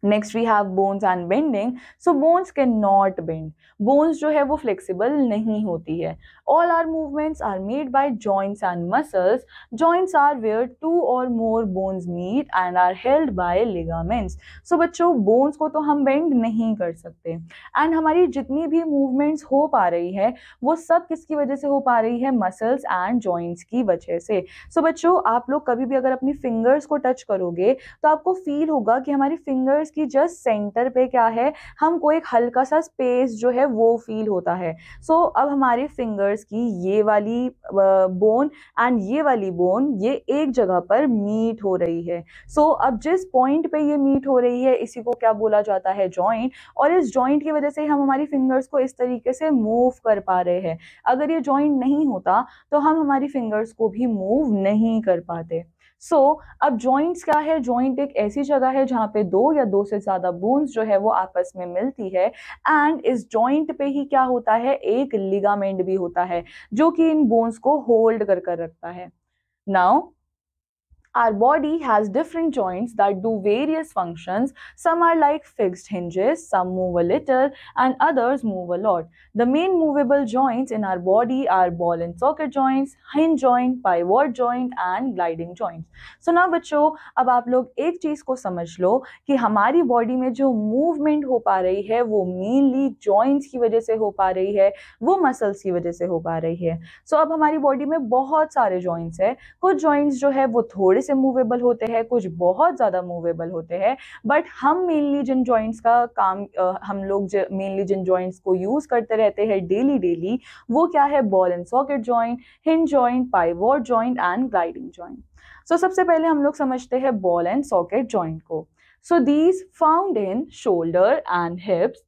Next we have bones and bending. So bones cannot bend. Bones जो है वो flexible नहीं होती है. All our movements are made by joints and muscles. Joints are where two or more bones meet and are held by ligaments. So बच्चों, bones को तो हम bend नहीं कर सकते. And हमारी जितनी भी movements हो पा रही है, वो सब किसकी वजह से हो पा रही है, muscles and joints की वजह से. So बच्चों, आप लोग कभी भी अगर अपनी fingers को touch करोगे तो आपको feel होगा कि हमारी fingers की जस्ट सेंटर पे क्या है, हमको एक हल्का सा स्पेस जो है वो फील होता है. सो अब हमारे फिंगर्स की ये वाली बोन एंड ये वाली बोन, ये एक जगह पर मीट हो रही है. सो अब जिस पॉइंट पे ये मीट हो रही है, इसी को क्या बोला जाता है, जॉइंट. और इस जॉइंट की वजह से हम हमारी फिंगर्स को इस तरीके से मूव कर पा रहे हैं. अगर ये जॉइंट नहीं होता तो हम हमारी फिंगर्स को भी मूव नहीं कर पाते. अब जॉइंट्स क्या है, जॉइंट एक ऐसी जगह है जहाँ पे दो या दो से ज्यादा बोन्स जो है वो आपस में मिलती है. एंड इस जॉइंट पे ही क्या होता है, एक लिगामेंट भी होता है जो कि इन बोन्स को होल्ड कर रखता है. Now our body has different joints that do various functions. Some are like fixed hinges, some move a little, and others move a lot. The main movable joints in our body are ball and socket joints, hinge joint, pivot joint, and gliding joints. So now बच्चों, अब आप लोग एक चीज को समझ लो कि हमारी बॉडी में जो मूवमेंट हो पा रही है वो मेनली जॉइंट्स की वजह से हो पा रही है, वो मसल्स की वजह से हो पा रही है. अब हमारी बॉडी में बहुत सारे जॉइंट्स है. कुछ जॉइंट्स जो है वो थोड़े से मूवेबल होते हैं, कुछ बहुत ज्यादा मूवेबल होते हैं. बट हम मेनली जिन जॉइंट्स का काम हम लोग मेनली जिन जॉइंट्स को यूज करते रहते हैं डेली, वो क्या है, ball and socket joint, hinge joint, pivot joint and gliding joint. सबसे पहले हम लोग समझते हैं बॉल एंड सॉकेट जॉइंट को. These found in shoulder and हिप्स.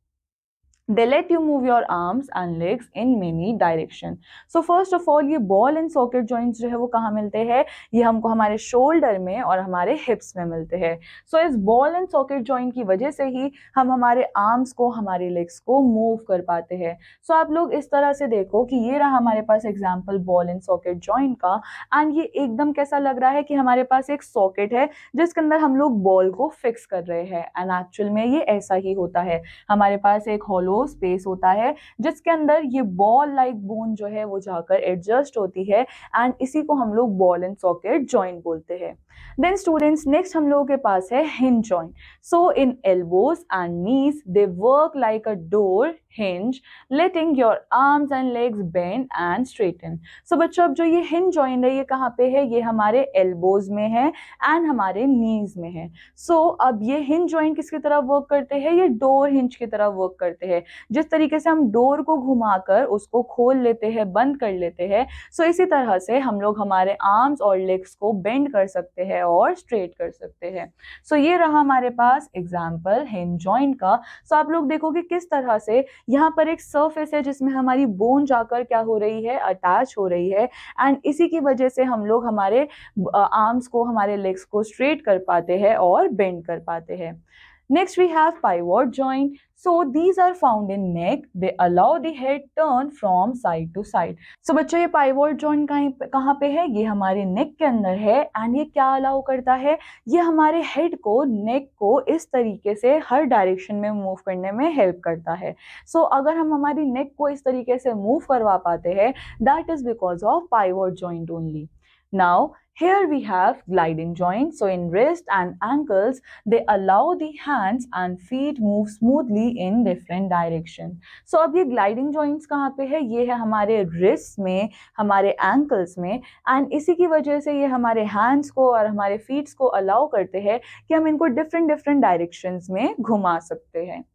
They let you move your arms and legs in many direction. So first of all, ये ball and socket joints जो है वो कहाँ मिलते हैं? ये हमको हमारे shoulder में और हमारे hips में मिलते हैं. So इस ball and socket joint की वजह से ही हम हमारे arms को, हमारे legs को move कर पाते हैं. So आप लोग इस तरह से देखो कि ये रहा हमारे पास example ball and socket joint का, and ये एकदम कैसा लग रहा है कि हमारे पास एक socket है जिसके अंदर हम लोग ball को fix कर रहे हैं. And actual में ये ऐसा ही होता है. हमारे पास एक hollow स्पेस होता है जिसके अंदर ये बॉल लाइक बोन जो है वो जाकर एडजस्ट होती है, एंड इसी को हम लोग बॉल एंड सॉकेट जॉइंट बोलते हैं. देन स्टूडेंट्स, नेक्स्ट हम लोगों के पास है hinge joint. So in elbows and knees they work like a door hinge, letting your arms and legs bend and straighten. So बच्चों, अब जो ये hinge joint है ये कहाँ पे है? ये हमारे elbows में है and हमारे knees में है. So अब ये hinge joint किसकी तरह work करते हैं? ये door hinge की तरह work करते हैं. जिस तरीके से हम door को घुमाकर उसको खोल लेते हैं, बंद कर लेते हैं, so इसी तरह से हम लोग हमारे arms और legs को bend कर सकते हैं और straight कर सकते हैं. So ये रहा हमारे पास example hinge joint का. So आप लोग देखो कि किस तरह से यहाँ पर एक सरफेस है जिसमें हमारी बोन जाकर क्या हो रही है? अटैच हो रही है, एंड इसी की वजह से हम लोग हमारे आर्म्स को, हमारे लेग्स को स्ट्रेट कर पाते हैं और बेंड कर पाते हैं. Next we have pivot joint. So these are found in neck. They allow the head turn from side to side. So बच्चों, ये pivot joint कहाँ पे है? ये हमारे neck के अंदर है, and ये क्या allow करता है? ये हमारे head को, neck को इस तरीके से हर direction में move करने में help करता है. So अगर हम हमारी neck को इस तरीके से move करवा पाते हैं, that is because of pivot joint only. Now here we have gliding joint. So in wrist and ankles, they allow the hands and feet move smoothly in different direction. So अब ये gliding joints कहाँ पे है? ये है हमारे wrist में, हमारे ankles में, and इसी की वजह से ये हमारे hands को और हमारे feet को allow करते हैं कि हम इनको different directions में घुमा सकते हैं.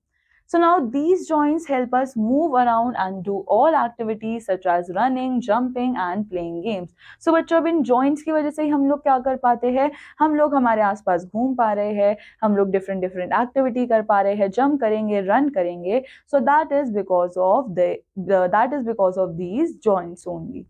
So now these joints help us move around and do all activities such as running, jumping and playing games. So बच्चों, अब इन joints की वजह से ही हम लोग क्या कर पाते हैं? हम लोग हमारे आसपास घूम पा रहे हैं, हम लोग different activity कर पा रहे हैं, jump करेंगे, run करेंगे. So that is because of these joints only.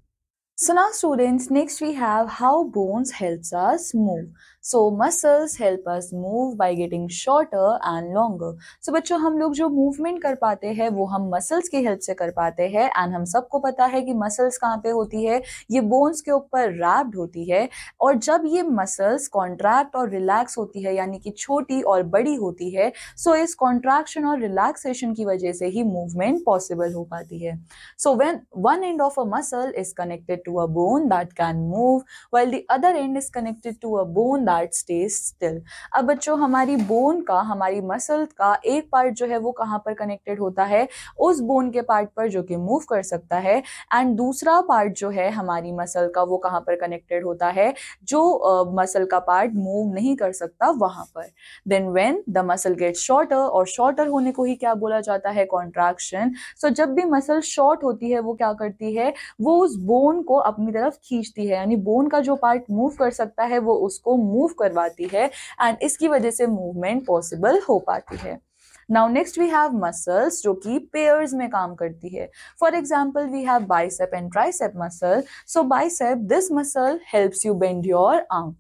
So now students, next we have how bones helps us move. So muscles help us move by getting shorter and longer. So बच्चों, हम लोग जो movement कर पाते हैं वो हम muscles की help से कर पाते हैं, and हम सबको पता है कि muscles कहाँ पे होती है? ये bones के ऊपर wrapped होती है, और जब ये muscles contract और relax होती है, यानी कि छोटी और बड़ी होती है, so इस contraction और relaxation की वजह से ही movement possible हो पाती है. So when one end of a muscle is connected to a bone that can move, while the other end is connected to a bone that stays still. अब बच्चों, हमारी bone का, हमारी muscle का एक part जो है वो कहाँ पर connected होता है? उस bone के part पर जो कि move कर सकता है, and दूसरा part जो है हमारी muscle का वो कहाँ पर connected होता है? जो muscle का part move नहीं कर सकता वहाँ पर. Then when the muscle gets shorter, और shorter होने को ही क्या बोला जाता है? Contraction. So जब भी muscle short होती है वो क्या करती है? वो उस bone को अपनी तरफ खींचती है, यानी बोन का जो पार्ट मूव कर सकता है वो उसको मूव करवाती है, एंड इसकी वजह से मूवमेंट पॉसिबल हो पाती है. Now next we have muscles जो कि pairs में काम करती है. For example, we have bicep and tricep muscle. So bicep, this muscle helps you bend your arm.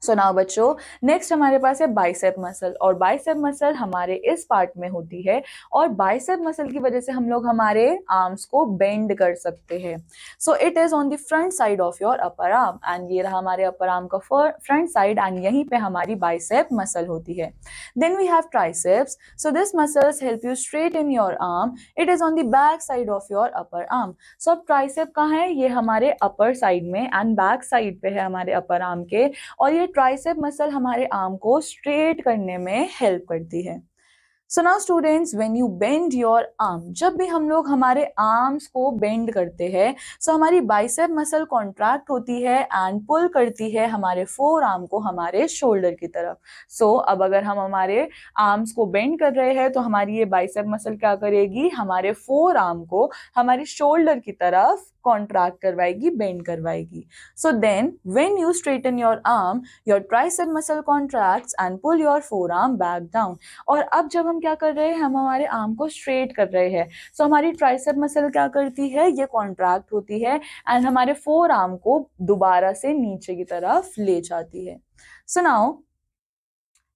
So now बच्चों, नेक्स्ट हमारे पास है बाइसेप मसल, और बाइसेप मसल हमारे इस पार्ट में होती है, और बाइसेप मसल की वजह से हम लोग हमारे आर्म्स को बेंड कर सकते हैं. So it is on the front side of your upper arm, and ये रहा हमारे अपर आर्म का फ्रंट साइड, एंड यहीं पे हमारी बाइसेप मसल होती है. Then we have triceps. So this muscles help you straighten your arm. It is on the back side of your upper arm. So अब tricep कहाँ है? ये हमारे अपर साइड में एंड बैक साइड पे है हमारे अपर आर्म के, और ये ट्राइसेप मसल हमारे आर्म को स्ट्रेट करने में हेल्प करती है. So now students, when you bend your arm, जब भी हम लोग हमारे आर्म्स को बेंड करते हैं, सो हमारी बाइसेप मसल कॉन्ट्रैक्ट होती है एंड पुल करती है हमारे फोर आर्म को हमारे शोल्डर की तरफ. सो अब अगर हम हमारे आर्म्स को बेंड कर रहे हैं तो हमारी ये बाइसेप मसल क्या करेगी? हमारे फोर आर्म को हमारी शोल्डर की तरफ कॉन्ट्रैक्ट करवाएगी, बेंड करवाएगी. So then when you straighten your arm, your tricep muscle contracts and pull your forearm back down. और अब जब हम क्या कर रहे हैं, हम हमारे आर्म को स्ट्रेट कर रहे हैं, सो हमारी ट्राइसेप मसल क्या करती है, ये कॉन्ट्रैक्ट होती है एंड हमारे फोर आर्म को दोबारा से नीचे की तरफ ले जाती है. So now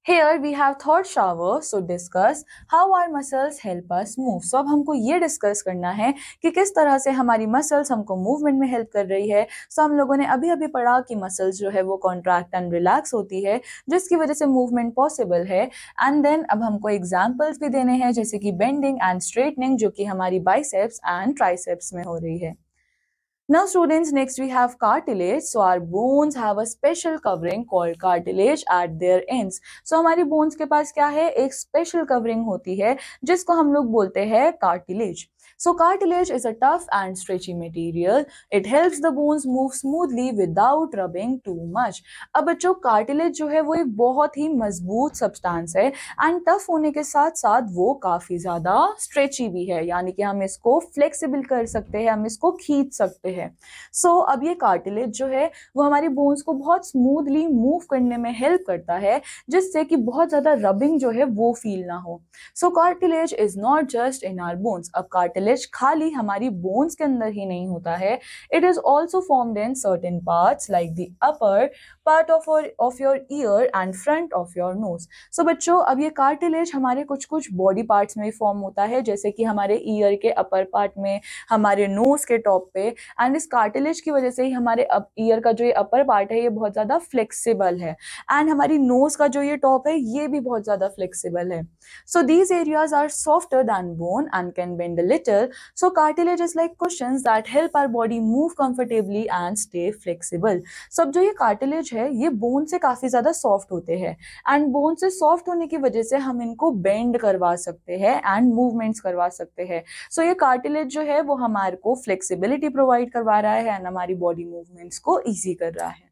here we have thought shower, so discuss how our muscles help us move. So अब हमको ये डिस्कस करना है कि किस तरह से हमारी मसल्स हमको मूवमेंट में हेल्प कर रही है. सो हम लोगों ने अभी अभी पढ़ा कि मसल्स जो है वो कॉन्ट्रैक्ट एंड रिलैक्स होती है, जिसकी वजह से मूवमेंट पॉसिबल है. एंड देन अब हमको एग्जाम्पल्स भी देने हैं, जैसे कि बेंडिंग एंड स्ट्रेटनिंग, जो कि हमारी बाइसेप्स एंड ट्राइसेप्स में हो रही है. Now students, next we have cartilage. So our bones have a special covering called cartilage at their ends. So हमारी bones के पास क्या है, एक special covering होती है जिसको हम लोग बोलते हैं cartilage. So cartilage is a tough and stretchy material. It helps the bones move smoothly without rubbing too much. अब बच्चों cartilage जो है वो एक बहुत ही मजबूत सब्सटेंस है एंड टफ होने के साथ साथ वो काफी ज्यादा स्ट्रेची भी है, यानी कि हम इसको फ्लेक्सिबल कर सकते हैं, हम इसको खींच सकते हैं. सो अब ये कार्टिलेज जो है वो हमारी बोन्स को बहुत स्मूथली मूव करने में हेल्प करता है, जिससे कि बहुत ज्यादा रबिंग जो है वो फील ना हो. So cartilage is not just in our bones. अब कार्टिलेज खाली हमारी बोन्स के अंदर ही नहीं होता है, it is also formed in certain parts like the upper part of your ear and front of your nose. So बच्चों अब ये कार्टिलेज हमारे कुछ कुछ बॉडी पार्ट्स में फॉर्म होता है, जैसे कि हमारे ईयर के अपर पार्ट में, हमारे नोज के टॉप पे. एंड इस कार्टिलेज की वजह से ही हमारे ईयर का जो ये अपर पार्ट है ये बहुत ज्यादा फ्लेक्सिबल है एंड हमारी नोज का जो ये टॉप है ये भी बहुत ज्यादा फ्लेक्सिबल है. So these areas are softer than bone and can bend a little. So cartilage is like cushions that help our body move comfortably and stay flexible. So अब जो ये कार्टिलेज है ये बोन से काफी ज्यादा सॉफ्ट होते हैं एंड बोन से सॉफ्ट होने की वजह से हम इनको बेंड करवा सकते हैं एंड मूवमेंट्स करवा सकते हैं. सो ये कार्टिलेज जो है वो हमारे को फ्लेक्सिबिलिटी प्रोवाइड करवा रहा है एंड हमारी बॉडी मूवमेंट्स को इजी कर रहा है.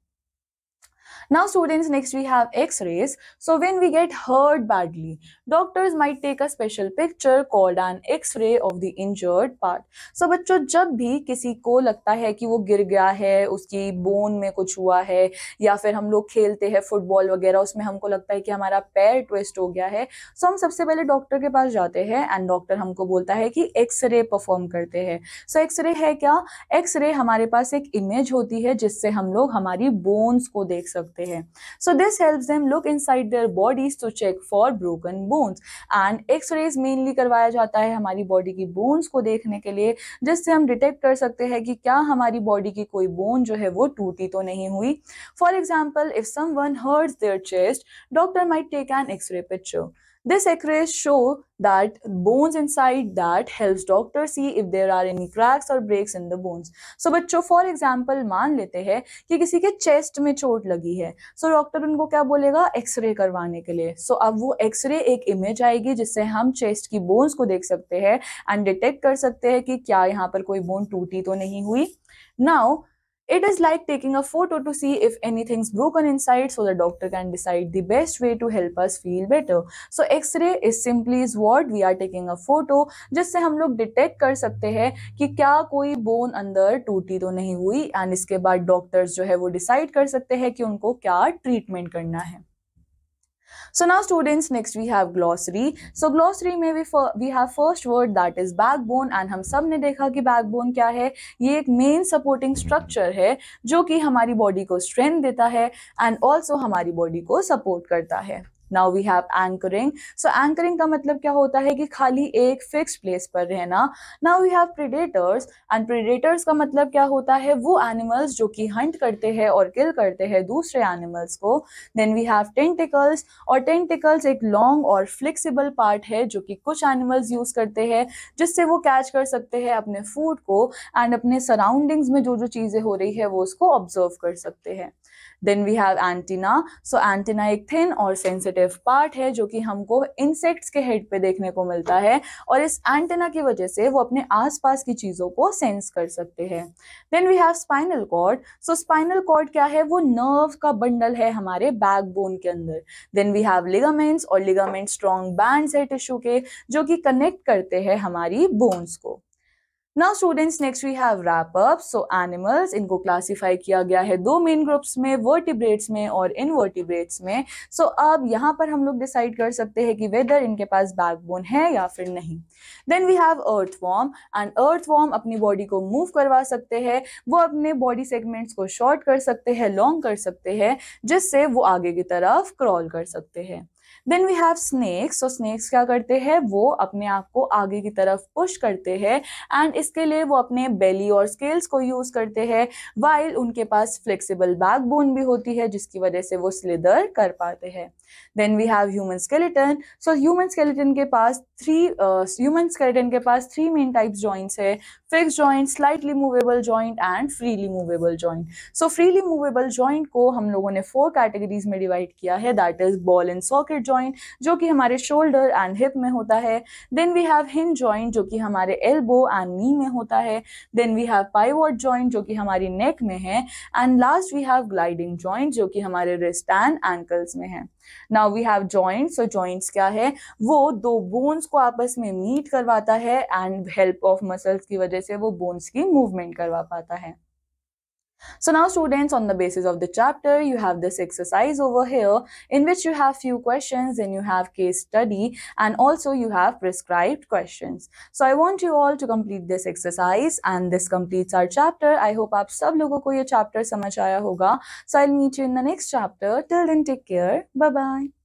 Now students, next we have x-rays. So when we get hurt badly, doctors might take a special picture called an x-ray of the injured part. So बच्चों जब भी किसी को लगता है कि वो गिर गया है, उसकी बोन में कुछ हुआ है, या फिर हम लोग खेलते हैं फुटबॉल वगैरह, उसमें हमको लगता है कि हमारा पैर ट्विस्ट हो गया है, सो हम सबसे पहले डॉक्टर के पास जाते हैं एंड डॉक्टर हमको बोलता है कि एक्सरे परफॉर्म करते हैं. सो एक्सरे है क्या, एक्सरे हमारे पास एक इमेज होती है जिससे हम लोग हमारी बोन्स को देख सकते हैं. So this helps them look inside their bodies to check for broken bones. And X-rays mainly करवाया जाता है हमारी बॉडी की बोन्स को देखने के लिए, जिससे हम डिटेक्ट कर सकते हैं कि क्या हमारी बॉडी की कोई बोन जो है वो टूटी तो नहीं हुई. For example, if someone hurts their chest, doctor might take an X-ray picture. This X-rays show that bones inside that helps doctor see if there are any cracks or breaks in the bones. So बच्चों for example मान लेते हैं कि किसी के chest में चोट लगी है, so डॉक्टर उनको क्या बोलेगा, एक्सरे करवाने के लिए. so अब वो एक्सरे एक इमेज आएगी जिससे हम चेस्ट की बोन्स को देख सकते हैं एंड डिटेक्ट कर सकते हैं कि क्या यहाँ पर कोई बोन टूटी तो नहीं हुई. Now it is like taking a photo to see if anything's broken inside so the doctor can decide the best way to help us feel better. So X-ray is simply is what we are taking a photo, जिससे हम लोग detect कर सकते हैं कि क्या कोई bone अंदर टूटी तो नहीं हुई एंड इसके बाद डॉक्टर्स जो है वो डिसाइड कर सकते हैं कि उनको क्या ट्रीटमेंट करना है. So now students, next we have glossary. So glossary में we have first word that is backbone and हम सब ने देखा कि backbone क्या है, ये एक main supporting structure है जो कि हमारी बॉडी को strength देता है and also हमारी बॉडी को support करता है. Now we have anchoring. So anchoring का मतलब क्या होता है कि खाली एक fixed place पर रहना. Now we have predators and predators का मतलब क्या होता है, वो animals जो कि hunt करते हैं और kill करते हैं दूसरे animals को. Then we have tentacles और tentacles एक long और flexible part है जो कि कुछ animals use करते हैं जिससे वो catch कर सकते हैं अपने food को and अपने surroundings में जो जो चीजें हो रही है वो उसको observe कर सकते हैं. Then we have antenna. So antenna एक thin और sensitive part है जो कि हमको insects के head पे देखने को मिलता है और इस antenna की वजह से वो अपने आसपास की चीजों को sense कर सकते हैं. Then we have spinal cord. So spinal cord क्या है, वो nerve का bundle है हमारे backbone के अंदर. Then we have ligaments और ligaments strong bands है tissue के जो कि connect करते हैं हमारी bones को. Now students next we have wrap up. So animals इनको क्लासिफाई किया गया है दो मेन ग्रुप्स में, वर्टिब्रेट्स में और इनवर्टिब्रेट्स में. सो अब यहाँ पर हम लोग डिसाइड कर सकते हैं कि वेदर इनके पास बैकबोन है या फिर नहीं. Then we have earthworm. And earthworm अपनी बॉडी को मूव करवा सकते हैं, वो अपने बॉडी सेगमेंट्स को शॉर्ट कर सकते हैं, लॉन्ग कर सकते हैं, जिससे वो आगे की तरफ क्रॉल कर सकते हैं. Then we have snakes. तो स्नेक्स क्या करते हैं, वो अपने आप को आगे की तरफ पुश करते हैं एंड इसके लिए वो अपने बेली और स्केल्स को यूज करते हैं, वाइल उनके पास फ्लेक्सिबल बैकबोन भी होती है जिसकी वजह से वो स्लिदर कर पाते हैं. Then we have human skeleton. So human skeleton के पास थ्री मेन टाइप्स जॉइंट्स है, fix joint, slightly movable joint and freely movable joint. So freely movable joint को हम लोगों ने 4 कैटेगरीज में डिवाइड किया है, that is ball and socket joint जो कि हमारे शोल्डर एंड हिप में होता है. Then we have hinge joint जो कि हमारे एल्बो एंड नी में होता है. Then we have pivot joint जो कि हमारी नेक में है. And last we have gliding joint जो कि हमारे रिस्ट एंड एंकल्स में है. Now we have joints. So joints क्या है, वो दो बोन्स को आपस में मीट करवाता है एंड हेल्प ऑफ मसल्स की वजह से वो बोन्स की मूवमेंट करवा पाता है. So now students, on the basis of the chapter, you have this exercise over here in which you have few questions and you have case study and also you have prescribed questions. So I want you all to complete this exercise and this completes our chapter. I hope आप सब लोगों को ये chapter समझ आया होगा. So I'll meet you in the next chapter. Till then, take care. Bye bye.